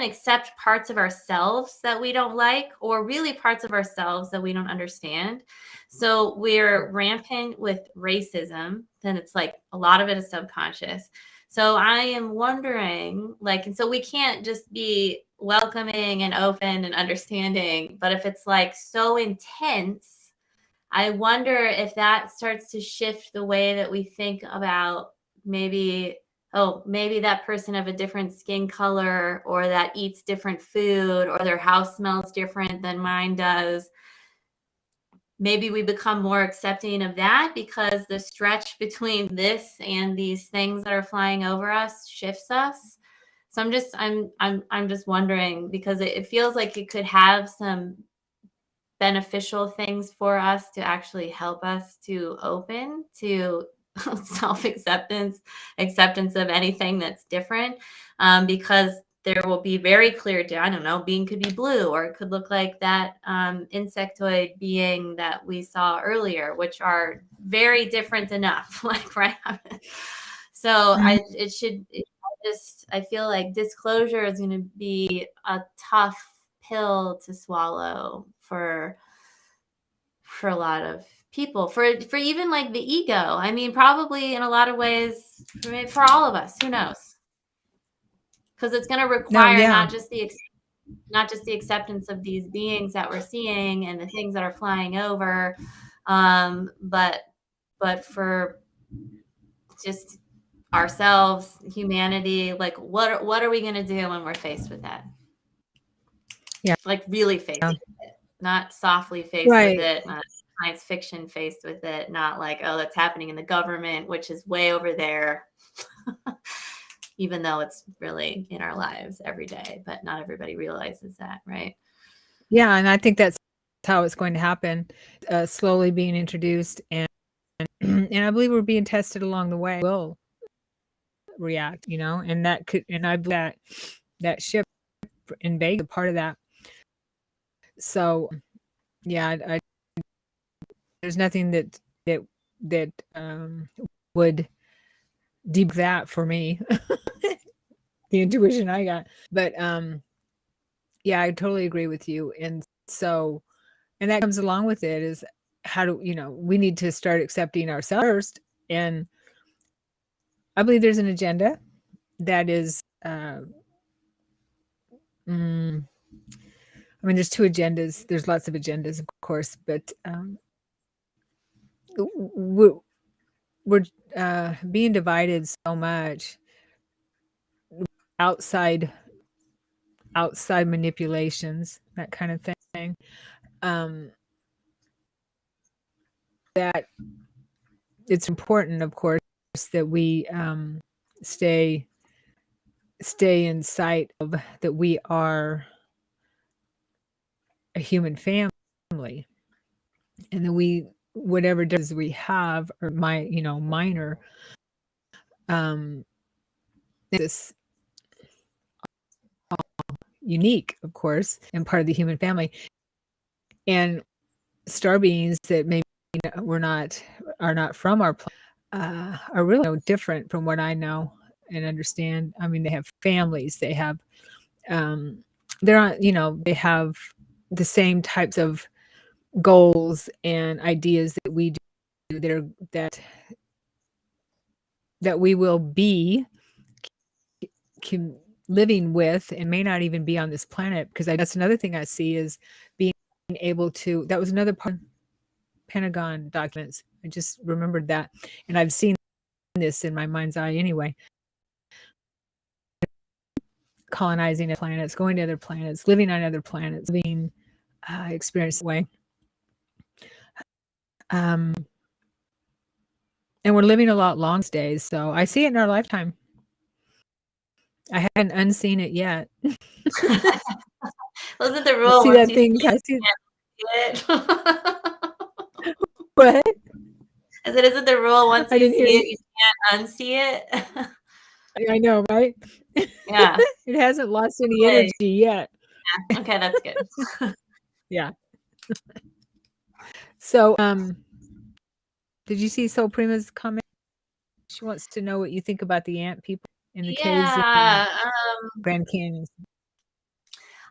accept parts of ourselves that we don't like, or really parts of ourselves that we don't understand. So we're rampant with racism, then it's like a lot of it is subconscious. So I am wondering, and so we can't just be welcoming and open and understanding, but if it's like so intense, I wonder if that starts to shift the way that we think about maybe that person of a different skin color, or that eats different food, or their house smells different than mine does. Maybe we become more accepting of that because the stretch between this and these things that are flying over us shifts us. So I'm just wondering, because it feels like it could have some beneficial things for us to actually help us to open to self-acceptance, acceptance of anything that's different, because there will be very clear, I don't know, being could be blue, or it could look like that insectoid being that we saw earlier, which are very different enough, right? So I feel like disclosure is going to be a tough pill to swallow for a lot of people, for even like the ego. I mean, probably in a lot of ways for all of us, who knows? Because it's going to require not just the acceptance of these beings that we're seeing and the things that are flying over, but for just ourselves, humanity. Like what are we going to do when we're faced with that? Yeah. Like really faced with it, not softly faced with it, not science fiction faced with it, not like, oh, that's happening in the government, which is way over there. Even though it's really in our lives every day, but not everybody realizes that, right? Yeah, and I think that's how it's going to happen, slowly being introduced, and I believe we're being tested along the way. We'll react, and that could, and I believe that shift in Vegas, part of that. So, yeah, there's nothing that that would debunk that for me. The intuition I got. But yeah, I totally agree with you. And so, and that comes along with it is how do, we need to start accepting ourselves first. And I believe there's an agenda that is, I mean, there's two agendas. There's lots of agendas, of course, but we're being divided so much outside manipulations, that kind of thing. That it's important, of course, that we stay in sight of that we are a human family, and that we, whatever does we have, or minor, this unique, of course, and part of the human family, and star beings that maybe are not from our planet are really different from what I know and understand. I mean, they have families, they have they're not, they have the same types of goals and ideas that we do, that we will be living with, and may not even be on this planet, because that's another thing I see is being able to, that was another part of Pentagon documents. I just remembered that, and I've seen this in my mind's eye anyway. Colonizing planets, going to other planets, living on other planets, being experienced way. And we're living a lot long days, so I see it in our lifetime. I haven't unseen it yet. Wasn't the rule? See that thing? I see it. What? I said, isn't the rule once you see it, you can't unsee it? I know, right? Yeah. It hasn't lost any energy yet. Yeah. Okay, that's good. Yeah. So, did you see Soul Prima's comment? She wants to know what you think about the ant people in the caves in Grand Canyon.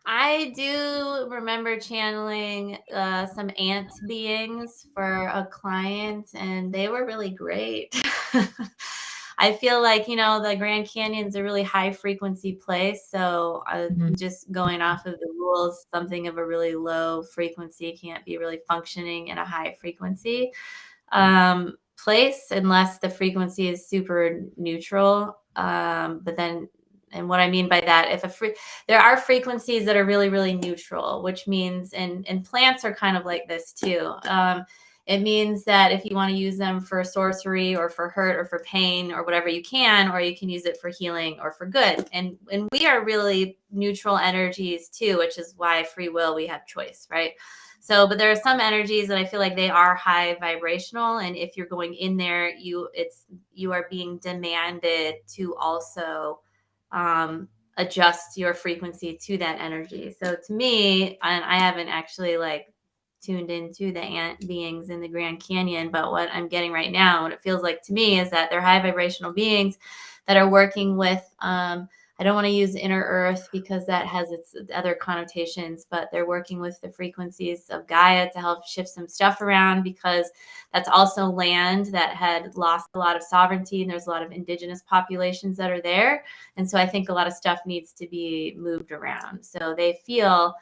I do remember channeling some ant beings for a client, and they were really great. I feel like, the Grand Canyon's a really high frequency place. So just going off of the rules, something of a really low frequency can't be really functioning in a high frequency place unless the frequency is super neutral. But then, and what I mean by that, there are frequencies that are really, really neutral, which means, and plants are kind of like this too. It means that if you want to use them for sorcery or for hurt or for pain or whatever, you can, or you can use it for healing or for good. And we are really neutral energies too, which is why free will, we have choice, right? So, but there are some energies that I feel like they are high vibrational. And if you're going in there, you are being demanded to also adjust your frequency to that energy. So to me, and I haven't actually tuned into the ant beings in the Grand Canyon, but what I'm getting right now, what it feels like to me, is that they're high vibrational beings that are working with, I don't want to use inner earth because that has its other connotations, but they're working with the frequencies of Gaia to help shift some stuff around, because that's also land that had lost a lot of sovereignty, and there's a lot of indigenous populations that are there. And so I think a lot of stuff needs to be moved around. So they feel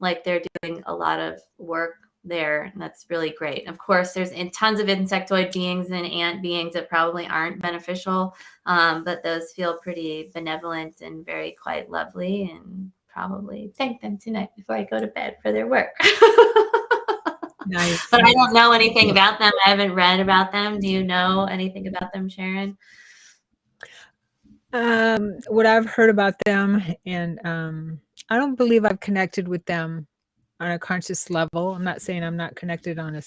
like they're doing a lot of work there, and that's really great. Of course, there's tons of insectoid beings and ant beings that probably aren't beneficial, but those feel pretty benevolent and very quite lovely, and probably thank them tonight before I go to bed for their work. Nice. But I don't know anything about them. I haven't read about them. Do you know anything about them, Sharon? What I've heard about them, and I don't believe I've connected with them on a conscious level. I'm not saying I'm not connected on a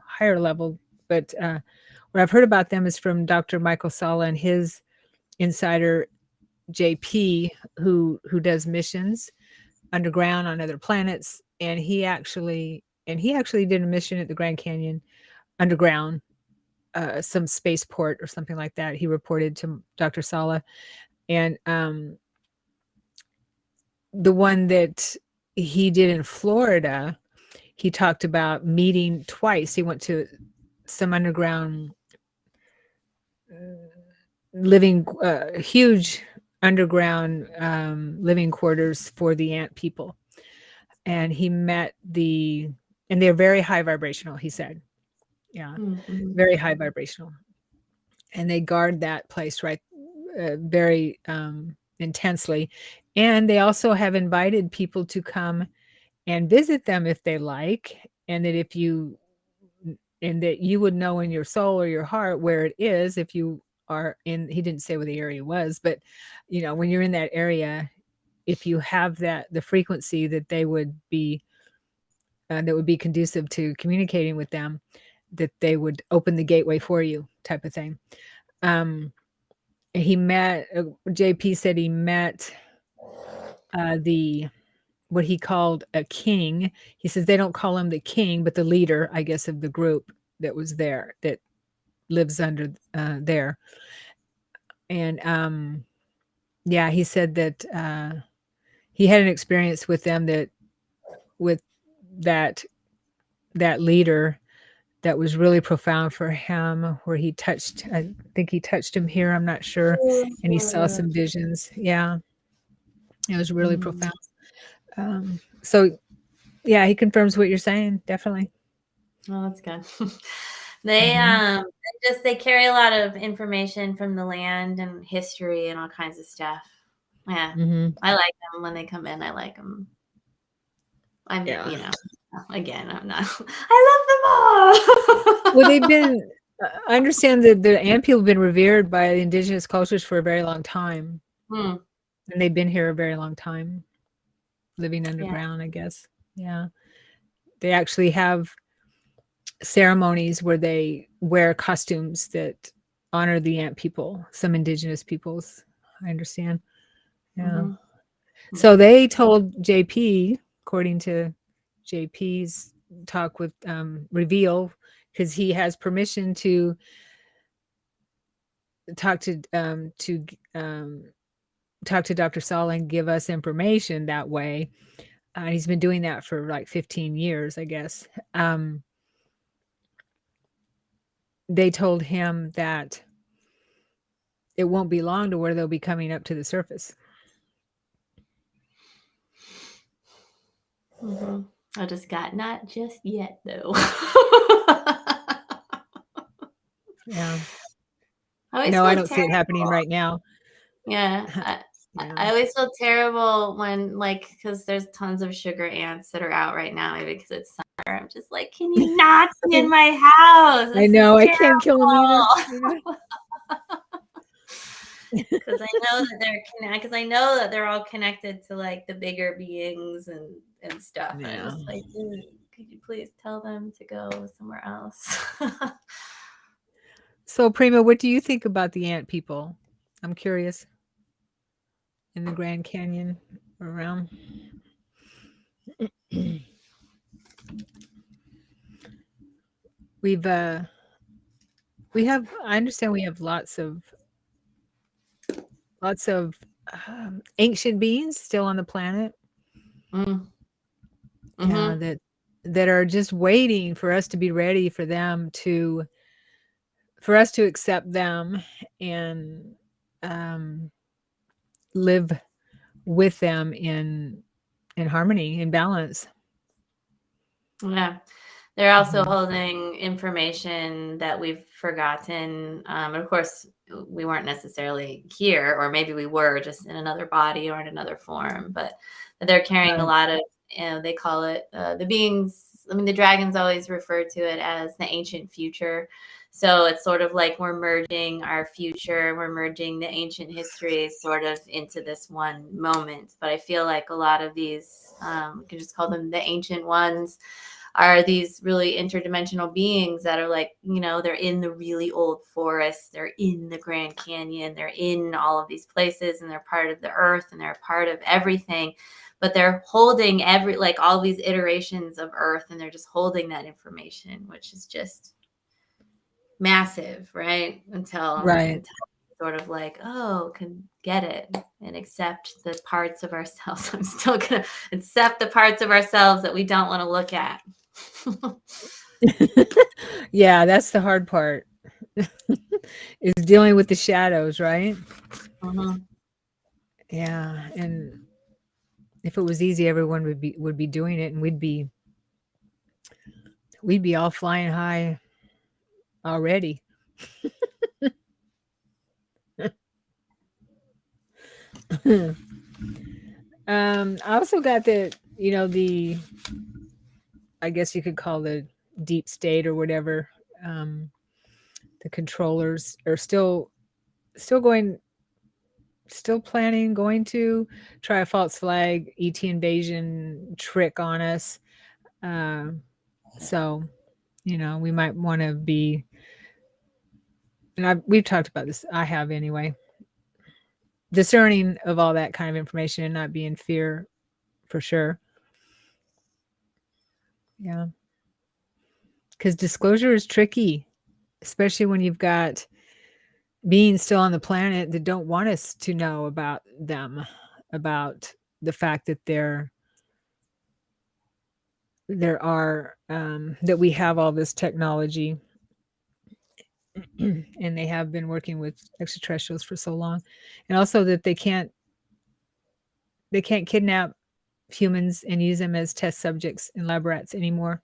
higher level, but what I've heard about them is from Dr. Michael Salla and his insider JP, who does missions underground on other planets, and he actually did a mission at the Grand Canyon underground, some spaceport or something like that. He reported to Dr. Sala. And the one that he did in Florida, he talked about meeting twice. He went to some underground living, huge underground living quarters for the ant people. And he met and they're very high vibrational, he said. Yeah, very high vibrational. And they guard that place, right, very intensely. And they also have invited people to come and visit them if they like, and that you would know in your soul or your heart where it is if you are in. He didn't say where the area was, but when you're in that area, if you have the frequency that would be conducive to communicating with them, that they would open the gateway for you, type of thing. He met, JP said he met what he called a king. He says they don't call him the king, but the leader, I guess, of the group that was there, that lives under there. And yeah, he said that he had an experience with them, with that leader, that was really profound for him, where I think he touched him here, I'm not sure, and he saw some visions. Yeah, it was really profound. So yeah, he confirms what you're saying, definitely. Oh, that's good. They they carry a lot of information from the land and history and all kinds of stuff. Yeah, I like them when they come in. I like them. Again, I'm not. I love them all. Well, they've been. I understand that the ant people have been revered by the indigenous cultures for a very long time, and they've been here a very long time, living underground, I guess. Yeah, they actually have ceremonies where they wear costumes that honor the ant people, some indigenous peoples. I understand. Yeah. So they told JP, according to JP's talk with Reveal, because he has permission to talk to Dr. Saul and give us information that way. He's been doing that for like 15 years, I guess. They told him that it won't be long to where they'll be coming up to the surface. I just got not just yet though. Yeah. No, I don't see it happening right now. Yeah. I always feel terrible when, because there's tons of sugar ants that are out right now, maybe because it's summer. I'm just like, can you not be in my house? I know, I can't kill them either. Because I know that they're all connected to the bigger beings and stuff. Yeah. And I'm just like, could you please tell them to go somewhere else? So, Prima, what do you think about the ant people? I'm curious. In the Grand Canyon around. I understand we have lots of ancient beings still on the planet. That are just waiting for us to be ready for us to accept them and live with them in harmony, in balance. Yeah. They're also holding information that we've forgotten. Of course, we weren't necessarily here, or maybe we were just in another body or in another form, but they're carrying a lot of, they call it the beings. I mean, the dragons always refer to it as the ancient future. So it's sort of like we're merging our future, we're merging the ancient history sort of into this one moment. But I feel like a lot of these, we can just call them the ancient ones, are these really interdimensional beings that are they're in the really old forests, they're in the Grand Canyon, they're in all of these places, and they're part of the earth and they're part of everything, but they're holding all these iterations of earth, and they're just holding that information, which is just massive, right? Until Right. sort of like, oh, can get it and accept the parts of ourselves. I'm still gonna accept the parts of ourselves that we don't want to look at. Yeah, that's the hard part. Is dealing with the shadows, right? Mhm. Yeah, and if it was easy, everyone would be doing it, and we'd be all flying high already. I also got the, I guess you could call the deep state or whatever. Um, the controllers are still going, still planning, going to try a false flag ET invasion trick on us. So, we might want to be, and we've talked about this. I have anyway, discerning of all that kind of information and not be in fear for sure. Yeah. Because disclosure is tricky, especially when you've got beings still on the planet that don't want us to know about them, about the fact that that we have all this technology and they have been working with extraterrestrials for so long, and also that they can't kidnap humans and use them as test subjects in lab rats anymore.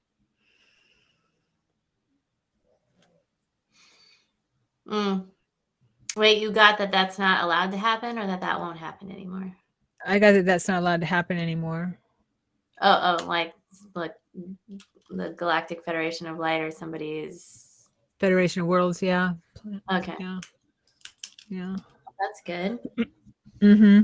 Wait, you got that that's not allowed to happen, or that won't happen anymore? I got that that's not allowed to happen anymore. Oh, like the Galactic Federation of Light or somebody's. Federation of Worlds, yeah. Okay, Yeah. that's good. Mm-hmm.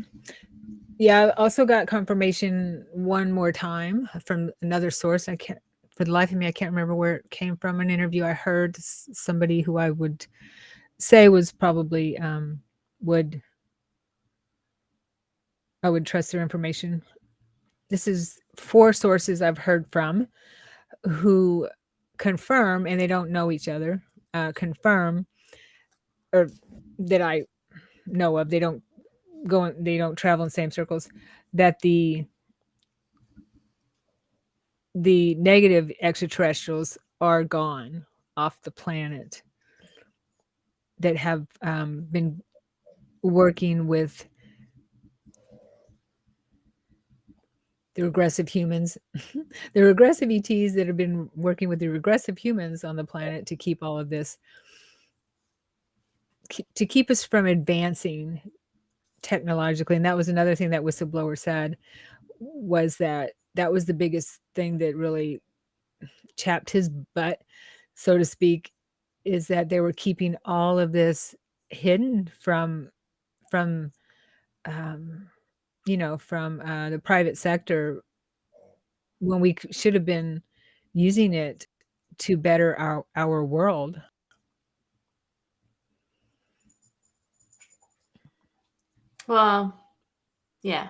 Yeah, I also got confirmation one more time from another source. I can't, for the life of me, I can't remember where it came from. An interview I heard, somebody who I would say was probably would I would trust their information. This is 4 sources I've heard from who confirm, and they don't know each other. Confirm, or that I know of. They don't they don't travel in the same circles. That the negative extraterrestrials are gone off the planet, that have been working with the regressive humans, the regressive ETs that have been working with the regressive humans on the planet to keep all of this, to keep us from advancing technologically. And that was another thing that whistleblower said, was that was the biggest thing that really chapped his butt, so to speak, is that they were keeping all of this hidden from um, from the private sector, when we should have been using it to better our world. Well, yeah.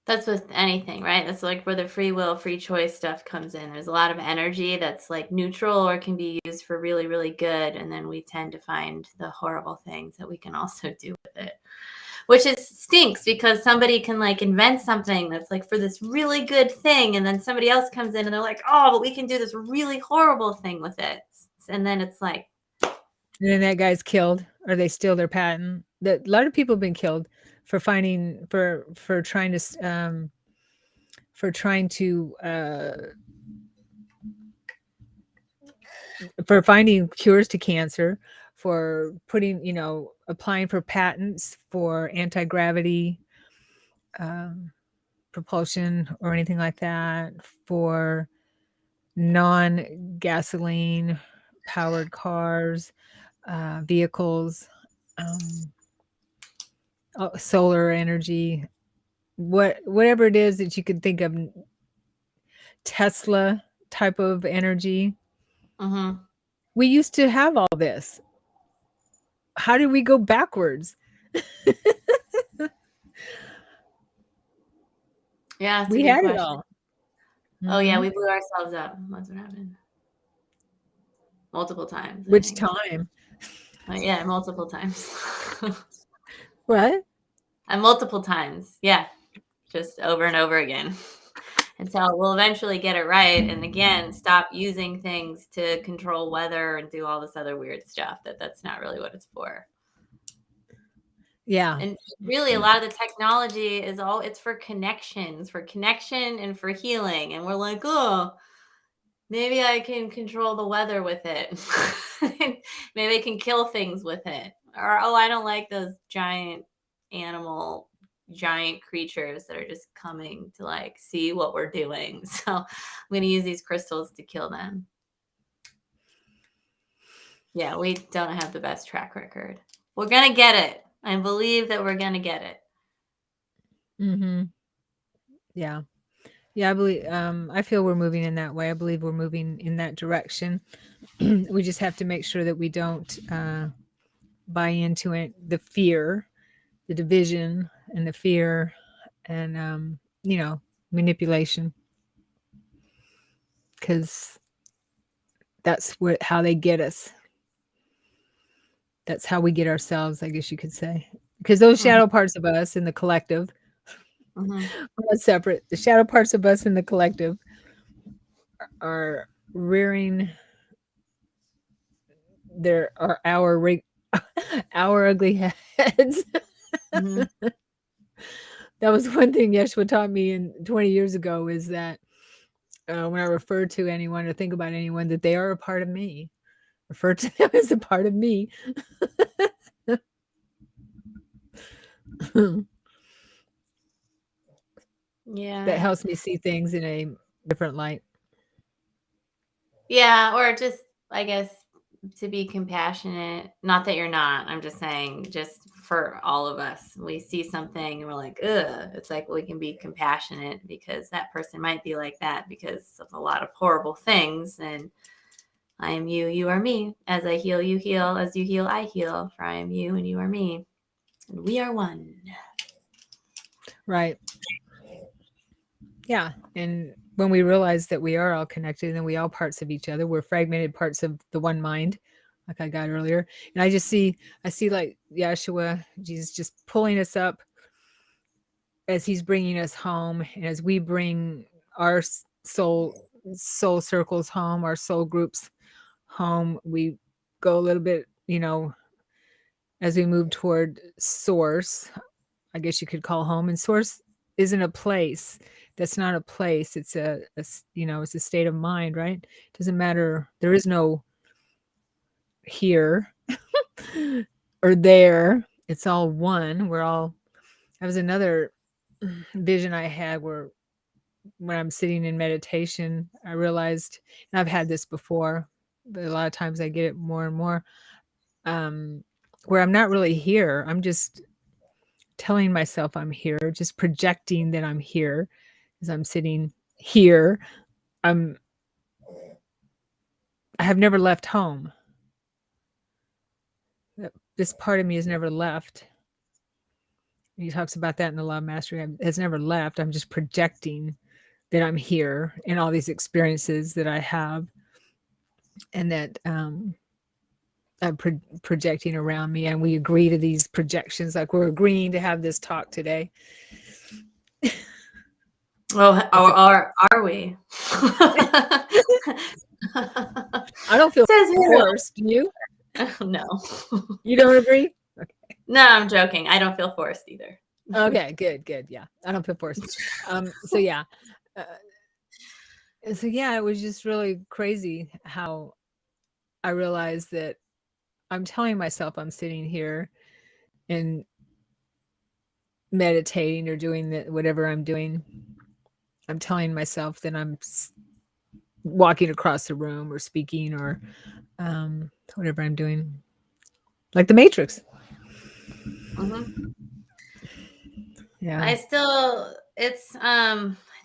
That's with anything, right? That's like where the free will, free choice stuff comes in. There's a lot of energy that's like neutral or can be used for really, really good. And then we tend to find the horrible things that we can also do with it, which is stinks, because somebody can like invent something that's like for this really good thing. And then somebody else comes in and they're like, oh, but we can do this really horrible thing with it. And then it's like, And then that guy's killed, or they steal their patent. That a lot of people have been killed for finding for trying to for finding cures to cancer, for putting, applying for patents for anti-gravity propulsion or anything like that, for non-gasoline powered cars, vehicles, solar energy, whatever it is that you could think of, Tesla type of energy. We used to have all this. How did we go backwards? yeah, it's We a good had it question. all. Oh, yeah, Mhm. we blew ourselves up. That's what happened. multiple times. I Which think. time? Yeah, multiple times. What? Multiple times. Yeah, just over and over again. Until we'll eventually get it right, and again, stop using things to control weather and do all this other weird stuff. That's not really what it's for. Yeah. And really, a lot of the technology it's for connections, for connection and for healing. And we're like, oh, maybe I can control the weather with it. Maybe I can kill things with it. Or, oh, I don't like those giant creatures that are just coming to like see what we're doing. So I'm going to use these crystals to kill them. Yeah, we don't have the best track record. We're going to get it. I believe that we're going to get it. Mm-hmm. Yeah. Yeah, I believe I feel we're moving in that way. I believe we're moving in that direction. We just have to make sure that we don't buy into it, the fear, the division and the fear and manipulation. Because that's how they get us. That's how we get ourselves, I guess you could say. Because those shadow parts of us in the collective, we're not separate. The shadow parts of us in the collective are rearing our ugly heads. That was one thing Yeshua taught me 20 years ago, is that when I refer to anyone or think about anyone, that they are a part of me. Refer to them as a part of me. Yeah. That helps me see things in a different light. Yeah, or just, I guess, to be compassionate. Not that you're not. I'm just saying, just for all of us, we see something and we're like, ugh. It's like we can be compassionate because that person might be like that because of a lot of horrible things. And I am you, you are me. As I heal, you heal. As you heal, I heal. For I am you and you are me. And we are one. Right. Yeah. And when we realize that we are all connected and we all parts of each other, we're fragmented parts of the one mind, like I got earlier. And I see like Yeshua, Jesus, just pulling us up as he's bringing us home. And as we bring our soul circles home, our soul groups home, we go a little bit, as we move toward source, I guess you could call home. And source isn't a place. That's not a place. It's it's a state of mind, right? It doesn't matter. There is no here or there. It's all one. That was another vision I had where when I'm sitting in meditation, I realized, and I've had this before, but a lot of times I get it more and more, where I'm not really here. I'm just telling myself I'm here, just projecting that I'm here as I'm sitting here. I have never left home. This part of me has never left. He talks about that in the Law of Mastery. Has never left. I'm just projecting that I'm here in all these experiences that I have, and that I'm projecting around me. And we agree to these projections, like we're agreeing to have this talk today. Well, are we? I don't feel forced. Do you? No. You don't agree? Okay. No, I'm joking. I don't feel forced either. Okay, good. Yeah, I don't feel forced. So yeah, it was just really crazy how I realized that I'm telling myself I'm sitting here and meditating or doing whatever I'm doing. I'm telling myself that I'm walking across the room or speaking or whatever I'm doing, like the Matrix. Yeah. I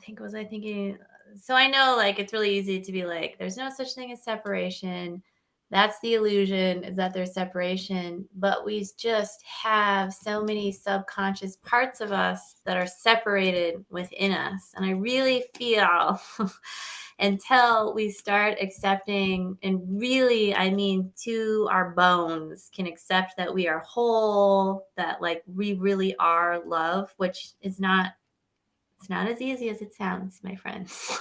think, was I thinking? So I know, like, it's really easy to be like, there's no such thing as separation. That's the illusion, is that there's separation, but we just have so many subconscious parts of us that are separated within us. And I really feel until we start accepting, and really, I mean, to our bones, can accept that we are whole, that like we really are love, which is not, it's not as easy as it sounds, my friends.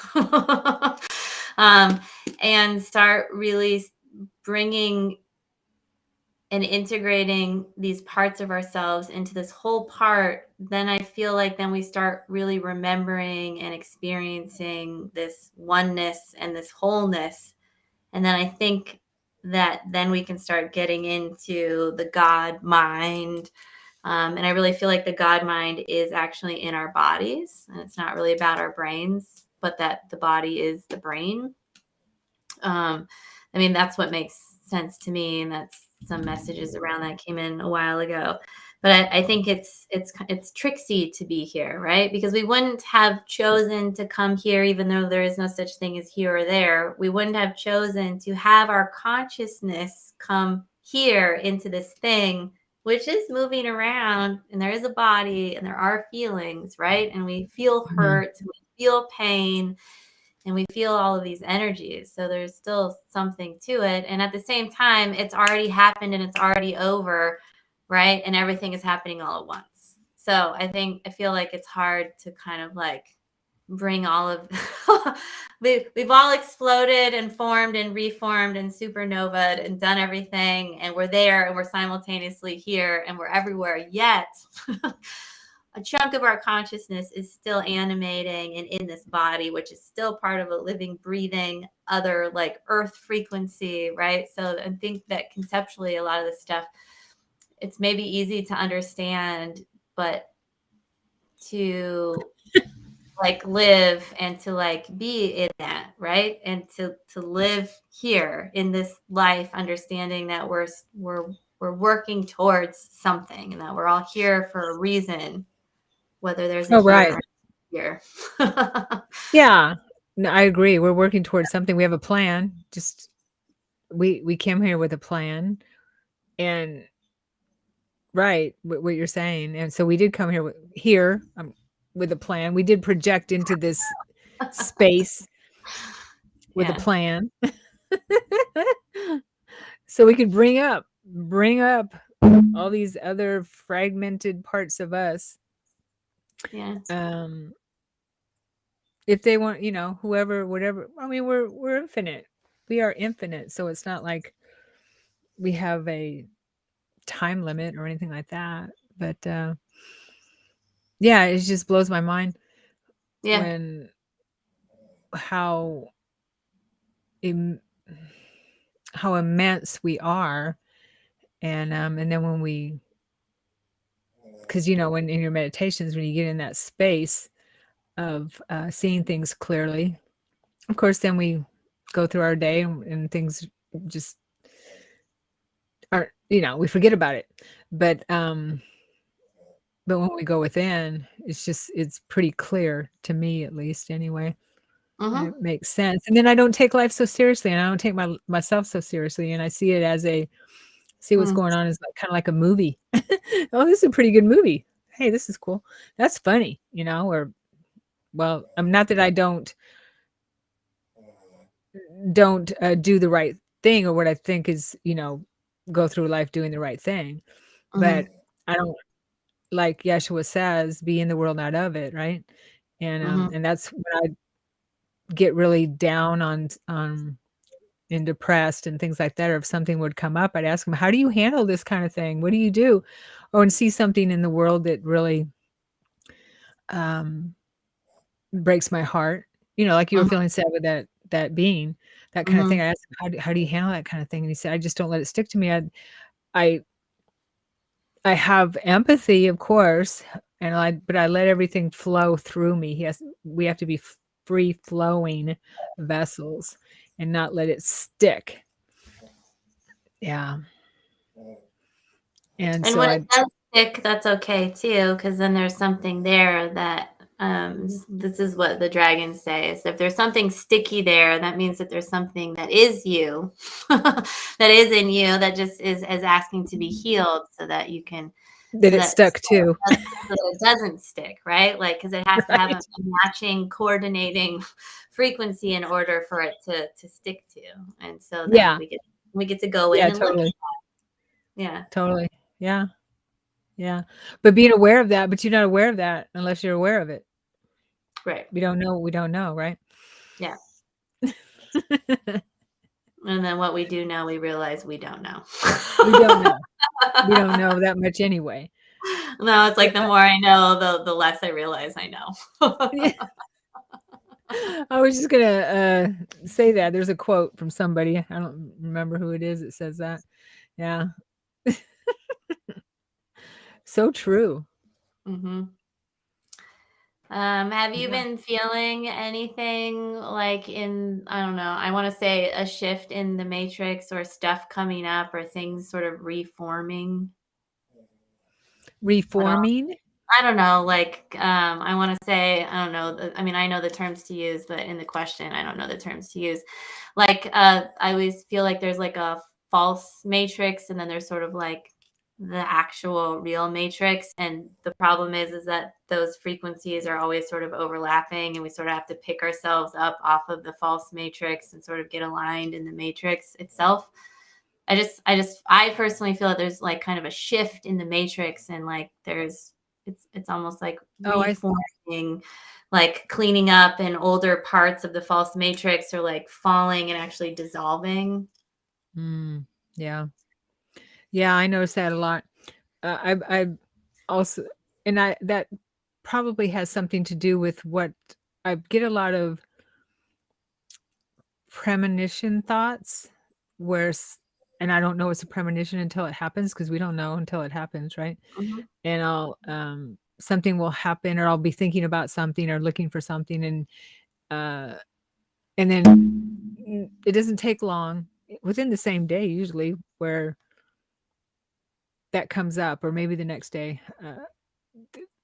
And start really bringing and integrating these parts of ourselves into this whole part, then I feel like then we start really remembering and experiencing this oneness and this wholeness. And then I think that then we can start getting into the God mind. And I really feel like the God mind is actually in our bodies, and it's not really about our brains, but that the body is the brain. I mean, that's what makes sense to me, and that's some messages around that came in a while ago. But I think it's tricksy to be here, right? Because we wouldn't have chosen to come here, even though there is no such thing as here or there. We wouldn't have chosen to have our consciousness come here into this thing, which is moving around, and there is a body, and there are feelings, right? And we feel hurt, and we feel pain, and we feel all of these energies. So there's still something to it. And at the same time, it's already happened and it's already over, right? And everything is happening all at once. So I feel like it's hard to kind of like bring all of we've all exploded and formed and reformed and supernovaed and done everything, and we're there and we're simultaneously here and we're everywhere, yet a chunk of our consciousness is still animating and in this body, which is still part of a living, breathing, other like earth frequency, right? So I think that conceptually, a lot of this stuff, it's maybe easy to understand, but to like live and to like be in that, right? And to live here in this life, understanding that we're working towards something, and that we're all here for a reason, whether there's a right. here. Yeah, no, I agree. We're working towards something. We have a plan. Just we came here with a plan, and right, what you're saying. And so we did come here with a plan. We did project into this space with a plan, so we could bring up all these other fragmented parts of us. Yeah. If they want, whoever, whatever. I mean, we're infinite. We are infinite, so it's not like we have a time limit or anything like that. But yeah, it just blows my mind when how immense we are, and then when we, because when in your meditations, when you get in that space of seeing things clearly, of course, then we go through our day, and things just aren't, we forget about it. But when we go within, it's pretty clear to me, at least anyway. It makes sense. And then I don't take life so seriously, and I don't take myself so seriously, and I see it as see what's going on as like kind of like a movie. Oh, this is a pretty good movie. Hey, this is cool. That's funny, or well, I'm not that I don't do the right thing, or what I think is, go through life doing the right thing. But I don't, like Yeshua says, be in the world, not of it, right? And that's when I get really down on and depressed and things like that, or if something would come up, I'd ask him, how do you handle this kind of thing? What do you do? Or and see something in the world that really breaks my heart, like you were feeling sad with that being, that kind of thing. I asked him, how do you handle that kind of thing? And he said, I just don't let it stick to me. I have empathy, of course, but I let everything flow through me. We have to be free flowing vessels and not let it stick. Yeah. And so when it does stick, that's okay too, because then there's something there that This is what the dragons say, is if there's something sticky there, that means that there's something that is you, that is in you, that just is asking to be healed so that you can, That it's stuck too. so that it doesn't stick, right? Like, because it has to have a matching, coordinating frequency in order for it to stick to. And so then we get to go in and look at that. Yeah. Totally. Yeah. Yeah. But being aware of that, but you're not aware of that unless you're aware of it. Right. We don't know, right? Yeah. And then what we do know, we realize we don't know. We don't know. We don't know that much anyway. No, it's like the more I know, the less I realize I know. I was just gonna say that. There's a quote from somebody. I don't remember who it is that says that. Yeah. So true. Mm-hmm. Have you been feeling anything like in, I don't know, I want to say a shift in the matrix or stuff coming up or things sort of reforming? Reforming? I don't know, like, I want to say, I don't know. I mean, I know the terms to use, but in the question, I don't know the terms to use. Like, I always feel like there's like a false matrix and then there's sort of like the actual real matrix. And the problem is that those frequencies are always sort of overlapping and we sort of have to pick ourselves up off of the false matrix and sort of get aligned in the matrix itself. I personally feel that there's like kind of a shift in the matrix and like it's almost like reforming, like cleaning up, and older parts of the false matrix are like falling and actually dissolving. Yeah. Yeah, I noticed that a lot. I also, and that probably has something to do with what I get a lot of premonition thoughts and I don't know it's a premonition until it happens, because we don't know until it happens, right? Mm-hmm. And I'll something will happen, or I'll be thinking about something or looking for something, and then it doesn't take long, within the same day usually, where that comes up, or maybe the next day.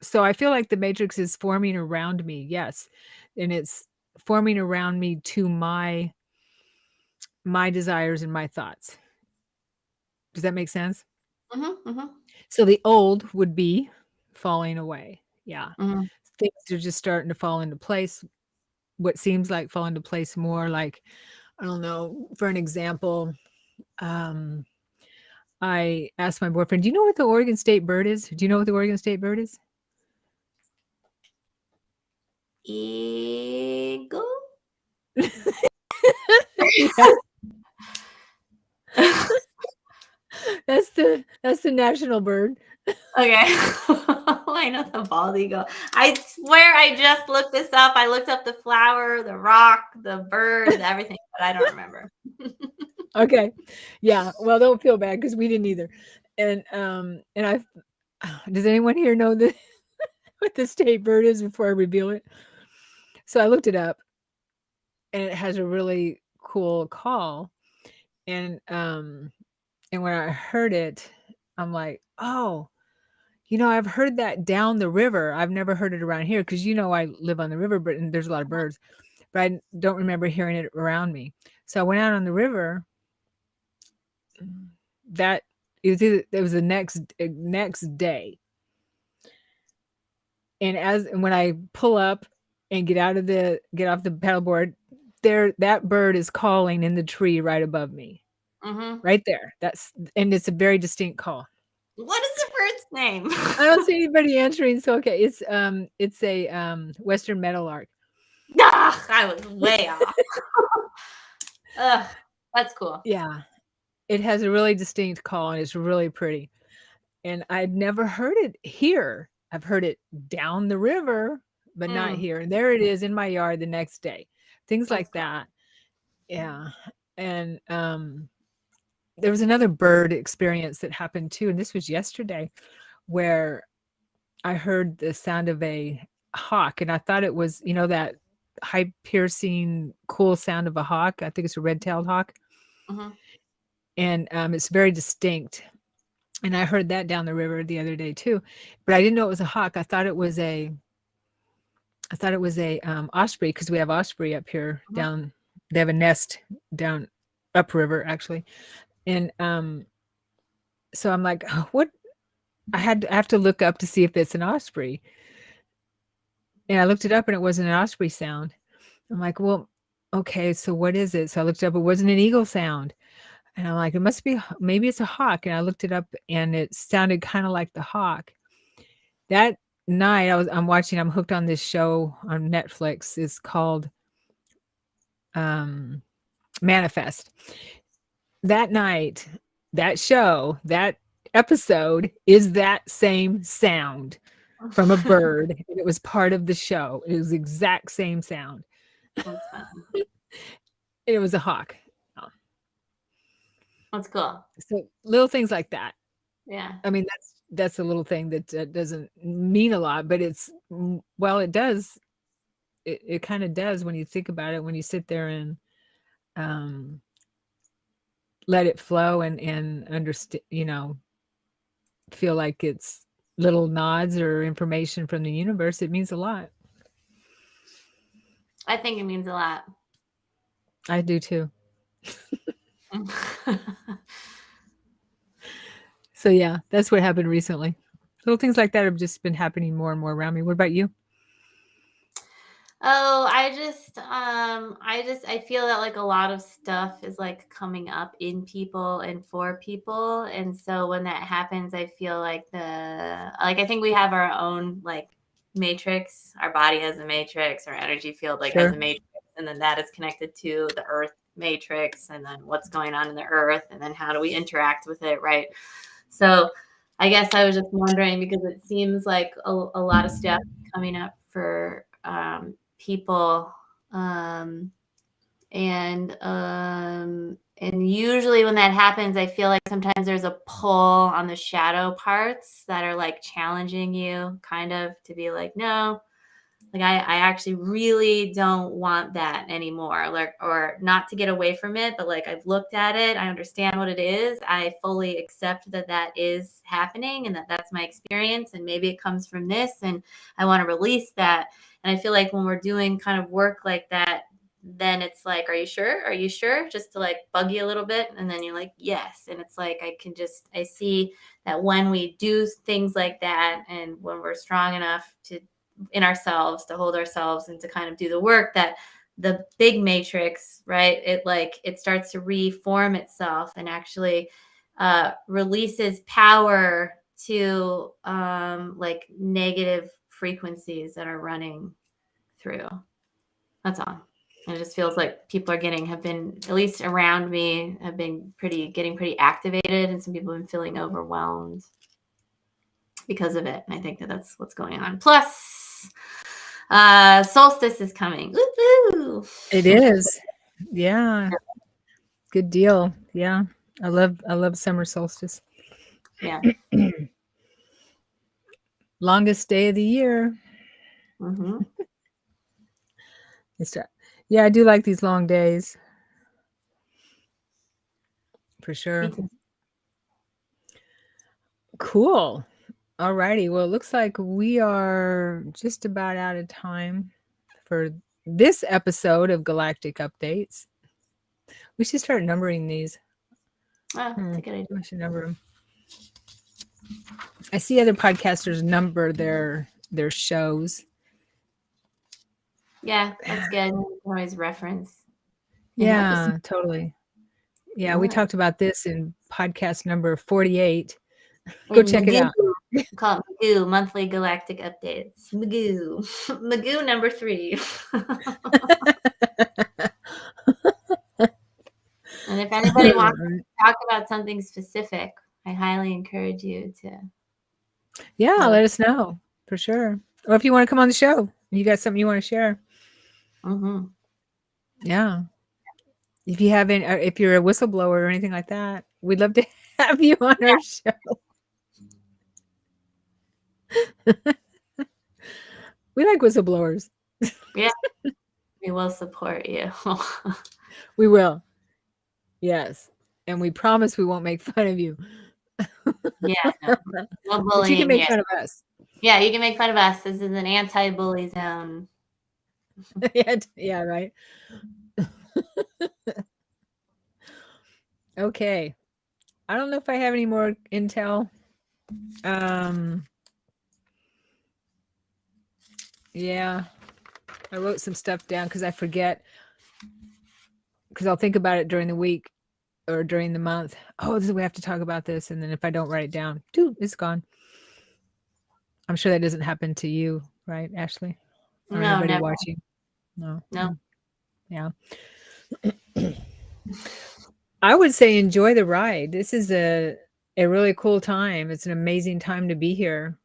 So I feel like the matrix is forming around me, yes, and it's forming around me to my desires and my thoughts. Does that make sense? Mm-hmm. Mm-hmm. So the old would be falling away. Yeah. Mm-hmm. Things are just starting to fall into place. What seems like fall into place more, like, I don't know, for an example, I asked my boyfriend, do you know what the Oregon State bird is? Do you know what the Oregon State bird is? Eagle? That's the national bird. Okay. I know the bald eagle. I swear I just looked this up. I looked up the flower, the rock, the bird, everything, but I don't remember. Okay. Yeah. Well, don't feel bad because we didn't either. And I does anyone here know what the state bird is before I reveal it? So I looked it up, and it has a really cool call. And when I heard it, I'm like, oh, I've heard that down the river. I've never heard it around here because I live on the river, and there's a lot of birds, but I don't remember hearing it around me. So I went out on the river. It was the next day. And when I pull up and get off the paddleboard, that bird is calling in the tree right above me. Mm-hmm. Right there. And it's a very distinct call. What is the bird's name? I don't see anybody answering. So okay, it's a Western meadowlark. I was way off. That's cool. Yeah, it has a really distinct call, and it's really pretty. And I'd never heard it here. I've heard it down the river, but not here. And there it is in my yard the next day. Things like that. Yeah. And there was another bird experience that happened too, and this was yesterday, where I heard the sound of a hawk, and I thought it was, that high piercing, cool sound of a hawk. I think it's a red-tailed hawk. Mm-hmm. And it's very distinct. And I heard that down the river the other day too, but I didn't know it was a hawk. I thought it was a I thought it was a osprey, because we have osprey up here down. They have a nest down upriver actually, and so I'm like, oh, what? I have to look up to see if it's an osprey, and I looked it up, and it wasn't an osprey sound. I'm like, well, okay, so what is it? So I looked it up. It wasn't an eagle sound, and I'm like, it must be, maybe it's a hawk. And I looked it up, and it sounded kind of like the hawk. That night, I'm hooked on this show on Netflix. It's called Manifest. That night, that show, that episode is that same sound from a bird. And it was part of the show. It was the exact same sound. That's fun. It was a hawk. That's cool. So little things like that. Yeah. I mean, that's a little thing that doesn't mean a lot, but it does. It kind of does when you think about it, when you sit there and let it flow and understand, feel like it's little nods or information from the universe. It means a lot. I think it means a lot. I do too. So yeah, that's what happened recently. Little things like that have just been happening more and more around me. What about you? Oh, I feel that like a lot of stuff is like coming up in people and for people. And so when that happens, I feel like I think we have our own like matrix. Our body has a matrix, our energy field like has a matrix. And then that is connected to the earth matrix, and then what's going on in the earth, and then how do we interact with it, right? So I guess I was just wondering, because it seems like a lot of stuff coming up for people, and usually when that happens, I feel like sometimes there's a pull on the shadow parts that are like challenging you kind of to be like, no, like I actually really don't want that anymore, like, or not to get away from it, but like I've looked at it, I understand what it is, I fully accept that is happening, and that's my experience, and maybe it comes from this, and I want to release that. And I feel like when we're doing kind of work like that, then it's like, are you sure? Are you sure? Just to like bug you a little bit. And then you're like, yes. And it's like, I see that when we do things like that, and when we're strong enough in ourselves to hold ourselves and to kind of do the work, that the big matrix, right, it starts to reform itself and actually releases power to like negative frequencies that are running through. That's all. And it just feels like people have been, at least around me, have been getting pretty activated, and some people have been feeling overwhelmed because of it. And I think that's what's going on. Plus, solstice is coming. Woo-hoo! It is. Yeah. Good deal. Yeah. I love summer solstice. Yeah. Longest day of the year. Mm-hmm. Yeah, I do like these long days. For sure. Cool. All righty. Well, it looks like we are just about out of time for this episode of Galactic Updates. We should start numbering these. Oh, that's a good idea. I should number them. I see other podcasters number their shows. Yeah, that's good. Always reference. Yeah, totally. Yeah, we talked about this in podcast number 48. Go check it out. Call it Magoo, Monthly Galactic Updates. Magoo. Magoo number 3. And if anybody wants to talk about something specific, I highly encourage you to. Yeah, let us know for sure. Or if you want to come on the show, you got something you want to share. Mm-hmm. Yeah. If you haven't, if you're a whistleblower or anything like that, we'd love to have you on our show. We like whistleblowers. Yeah. We will support you. We will. Yes. And we promise we won't make fun of you. Yeah. No bullying, but you can make fun of us. Yeah, you can make fun of us. This is an anti-bully zone. Yeah, right. Okay. I don't know if I have any more intel. Yeah, I wrote some stuff down because I forget, because I'll think about it during the week or during the month. Oh, we have to talk about this. And then if I don't write it down, dude, it's gone. I'm sure that doesn't happen to you, right, Ashley? Or No, anybody never. watching? No. No. Yeah. I would say enjoy the ride. This is a really cool time. It's an amazing time to be here.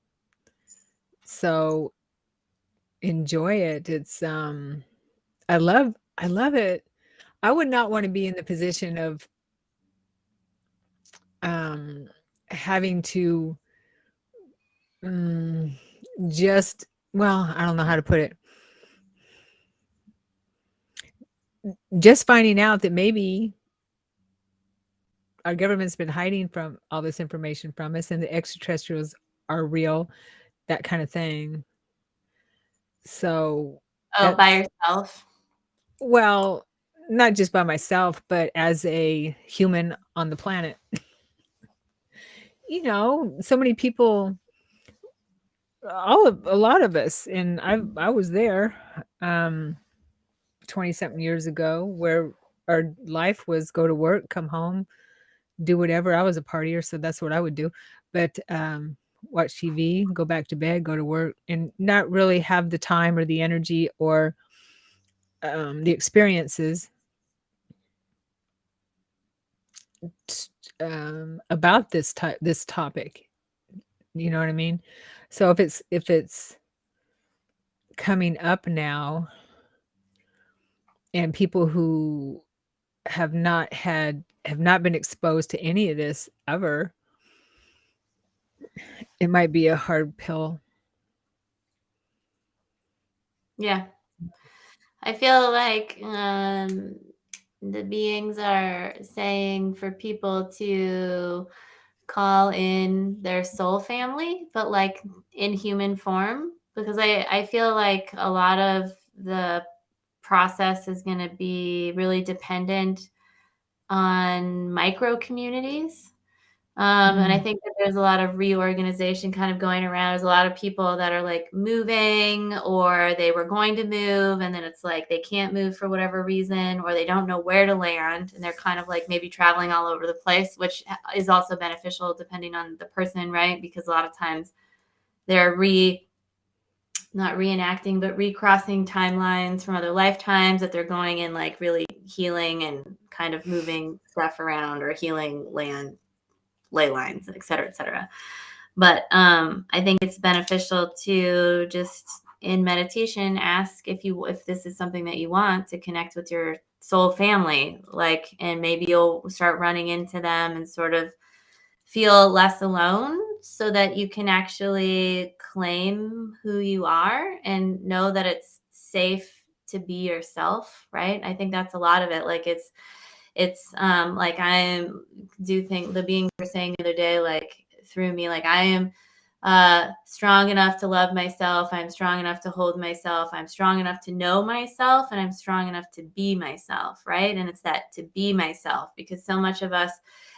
So enjoy it. It's I love it. I would not want to be in the position of having to just, well, I don't know how to put it. Just finding out that maybe our government's been hiding from all this information from us and the extraterrestrials are real, that kind of thing. So Oh, by yourself? Well, not just by myself, but as a human on the planet. So many people, a lot of us, and I was there 20 something years ago, where our life was go to work, come home, do whatever. I was a partier, so that's what I would do. But watch TV, go back to bed, go to work, and not really have the time or the energy or the experiences about this topic. You know what I mean? So if it's coming up now, and people who have not been exposed to any of this ever, it might be a hard pill. Yeah. I feel like the beings are saying for people to call in their soul family, but like in human form, because I feel like a lot of the process is going to be really dependent on micro communities. And I think that there's a lot of reorganization kind of going around. There's a lot of people that are like moving, or they were going to move, and then it's like they can't move for whatever reason, or they don't know where to land, and they're kind of like maybe traveling all over the place, which is also beneficial depending on the person, right? Because a lot of times they're not reenacting, but recrossing timelines from other lifetimes, that they're going and like really healing and kind of moving stuff around, or healing land ley lines, et cetera, et cetera. But I think it's beneficial to just in meditation ask if this is something that you want to connect with your soul family, like, and maybe you'll start running into them and sort of feel less alone, so that you can actually claim who you are and know that it's safe to be yourself, right? I think that's a lot of it. Like it's like I do think the beings were saying the other day, like through me, like I am strong enough to love myself. I'm strong enough to hold myself. I'm strong enough to know myself, and I'm strong enough to be myself, right? And it's that to be myself, because so much of us,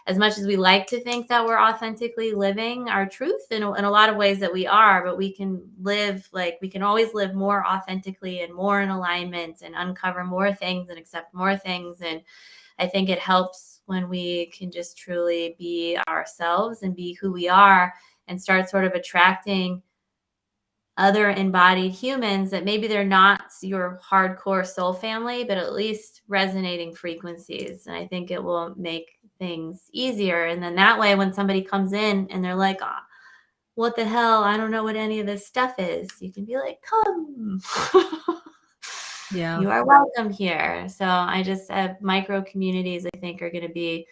as much as we like to think that we're authentically living our truth in a lot of ways that we are, but we can always live more authentically and more in alignment and uncover more things and accept more things. And I think it helps when we can just truly be ourselves and be who we are, and start sort of attracting other embodied humans that maybe they're not your hardcore soul family, but at least resonating frequencies. And I think it will make things easier. And then that way, when somebody comes in and they're like, oh, what the hell? I don't know what any of this stuff is. You can be like, come. Yeah. You are welcome here. So I just have micro communities, I think, are going to be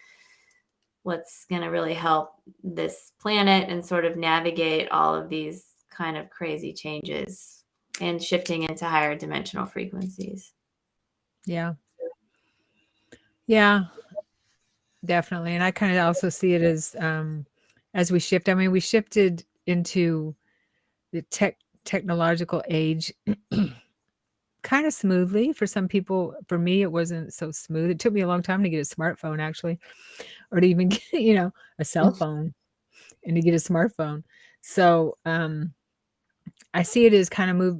what's going to really help this planet and sort of navigate all of these kind of crazy changes and shifting into higher dimensional frequencies. Yeah. Yeah, definitely. And I kind of also see it as we shift. I mean, we shifted into the technological age kind of smoothly. For some people, for me, it wasn't so smooth. It took me a long time to get a smartphone, actually, or to even get, a cell phone and to get a smartphone. So I see it as kind of move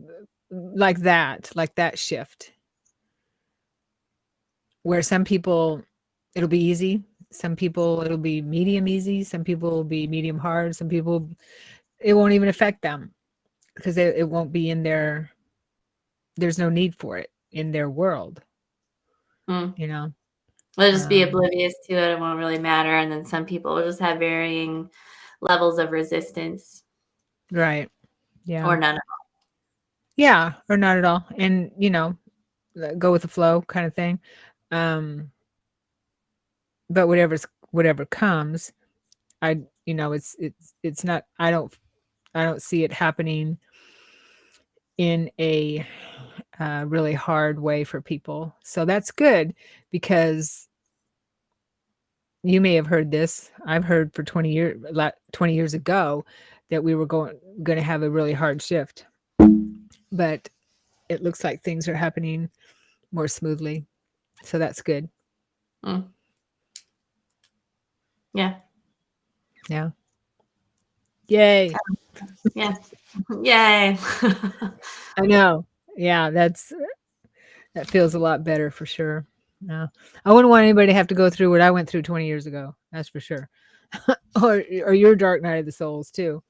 like that shift, where some people it'll be easy, some people it'll be medium easy, some people will be medium hard, some people it won't even affect them because it won't be in there's no need for it in their world. They'll just be Um, oblivious to it. It won't really matter. And then some people will just have varying levels of resistance. Right. Yeah. Or none at all. Yeah, or not at all. And, go with the flow kind of thing. But whatever comes, it's not, I don't see it happening in a really hard way for people. So that's good, because you may have heard this. I've heard for 20 years ago that we were going to have a really hard shift, but it looks like things are happening more smoothly. So that's good. Yeah. Yeah. Yay. Yeah. Yay. I know. Yeah, that feels a lot better for sure. No, I wouldn't want anybody to have to go through what I went through 20 years ago. That's for sure. or your dark night of the souls too.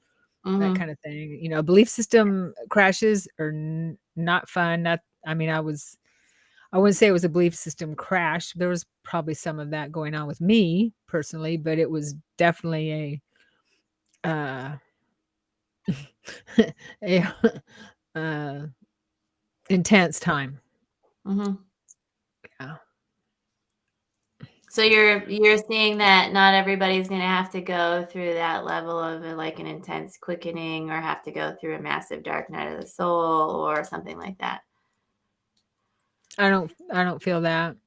That kind of thing. Belief system crashes are not fun. I wouldn't say it was a belief system crash. There was probably some of that going on with me personally, but it was definitely a intense time. Yeah. So you're seeing that not everybody's going to have to go through that level of like an intense quickening, or have to go through a massive dark night of the soul or something like that. I don't feel that.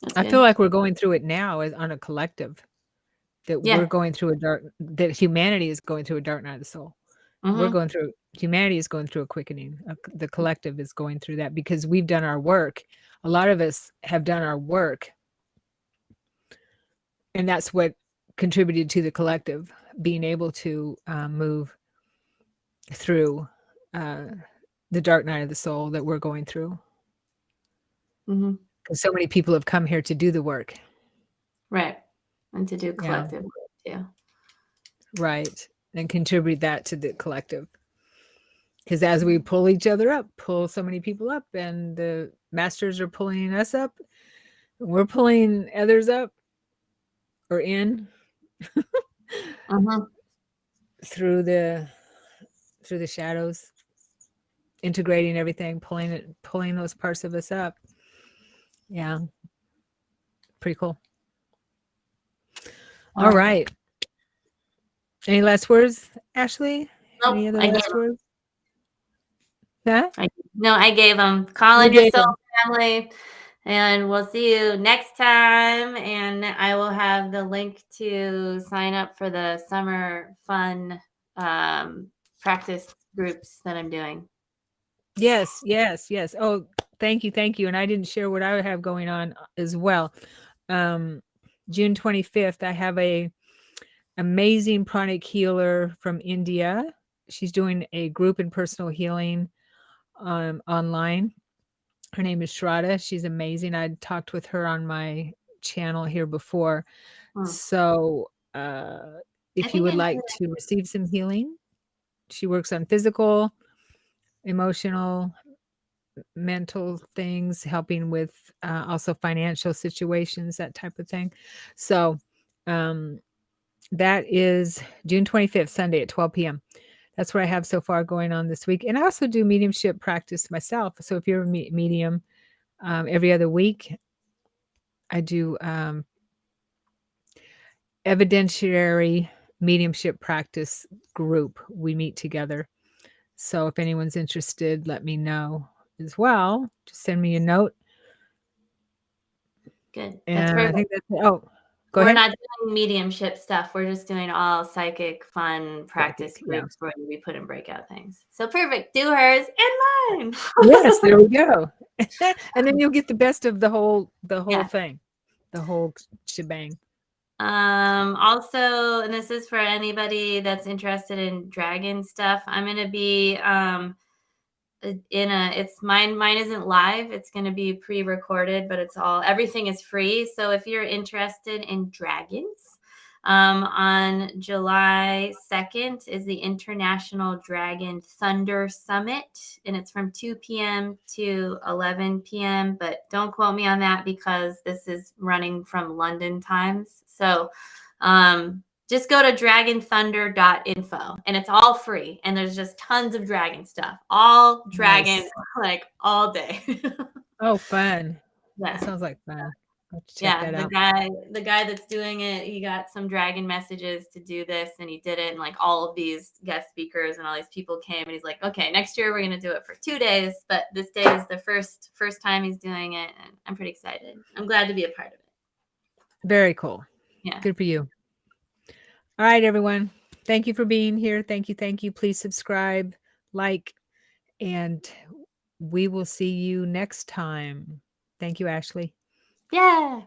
That's I good. feel like we're going through it now as on a collective, that we're going through that humanity is going through a dark night of the soul. Humanity is going through a quickening. The collective is going through that because we've done our work. A lot of us have done our work, and that's what contributed to the collective being able to move through the dark night of the soul that we're going through. Because so many people have come here to do the work. Right. And to do collective work too. Right. And contribute that to the collective. Because as we pull each other up, pull so many people up, and the masters are pulling us up, and we're pulling others up or in through the shadows, integrating everything, pulling those parts of us up. Yeah. Pretty cool. All right. Any last words, Ashley? Nope, Any other last words? Huh? I gave them. Call in your soul family, and we'll see you next time. And I will have the link to sign up for the summer fun practice groups that I'm doing. Yes. Oh, thank you. And I didn't share what I have going on as well. June 25th, I have a amazing pranic healer from India. She's doing a group and personal healing online. Her name is Shraddha. She's amazing. I talked with her on my channel here before. So if you would like to receive some healing, she works on physical, emotional, mental things, helping with also financial situations, that type of thing. So that is June 25th, Sunday at 12 p.m. That's what I have so far going on this week. And I also do mediumship practice myself. So if you're a medium, every other week, I do evidentiary mediumship practice group. We meet together. So if anyone's interested, let me know as well. Just send me a note. Good. And I think that's it. Oh, Go We're ahead. not doing mediumship stuff. We're just doing all psychic, fun practice Yeah. groups where we put in breakout things. So perfect. Do hers and mine. Yes, there we go. And then you'll get the best of the whole Yeah. thing, the whole shebang. Also, and this is for anybody that's interested in dragon stuff, I'm going to be mine isn't live. It's going to be pre-recorded, but everything is free. So if you're interested in dragons, on July 2nd is the International Dragon Thunder Summit, and it's from 2 p.m. to 11 p.m. But don't quote me on that because this is running from London times. So just go to dragonthunder.info, and it's all free. And there's just tons of dragon stuff, all dragon, like all day. Oh, fun. Yeah. That sounds like fun. Check that out. The guy that's doing it, he got some dragon messages to do this, and he did it. And like all of these guest speakers and all these people came, and he's like, okay, next year we're going to do it for 2 days. But this day is the first time he's doing it. And I'm pretty excited. I'm glad to be a part of it. Very cool. Yeah. Good for you. All right, everyone. Thank you for being here. Thank you. Thank you. Please subscribe, like, and we will see you next time. Thank you, Ashley. Yeah.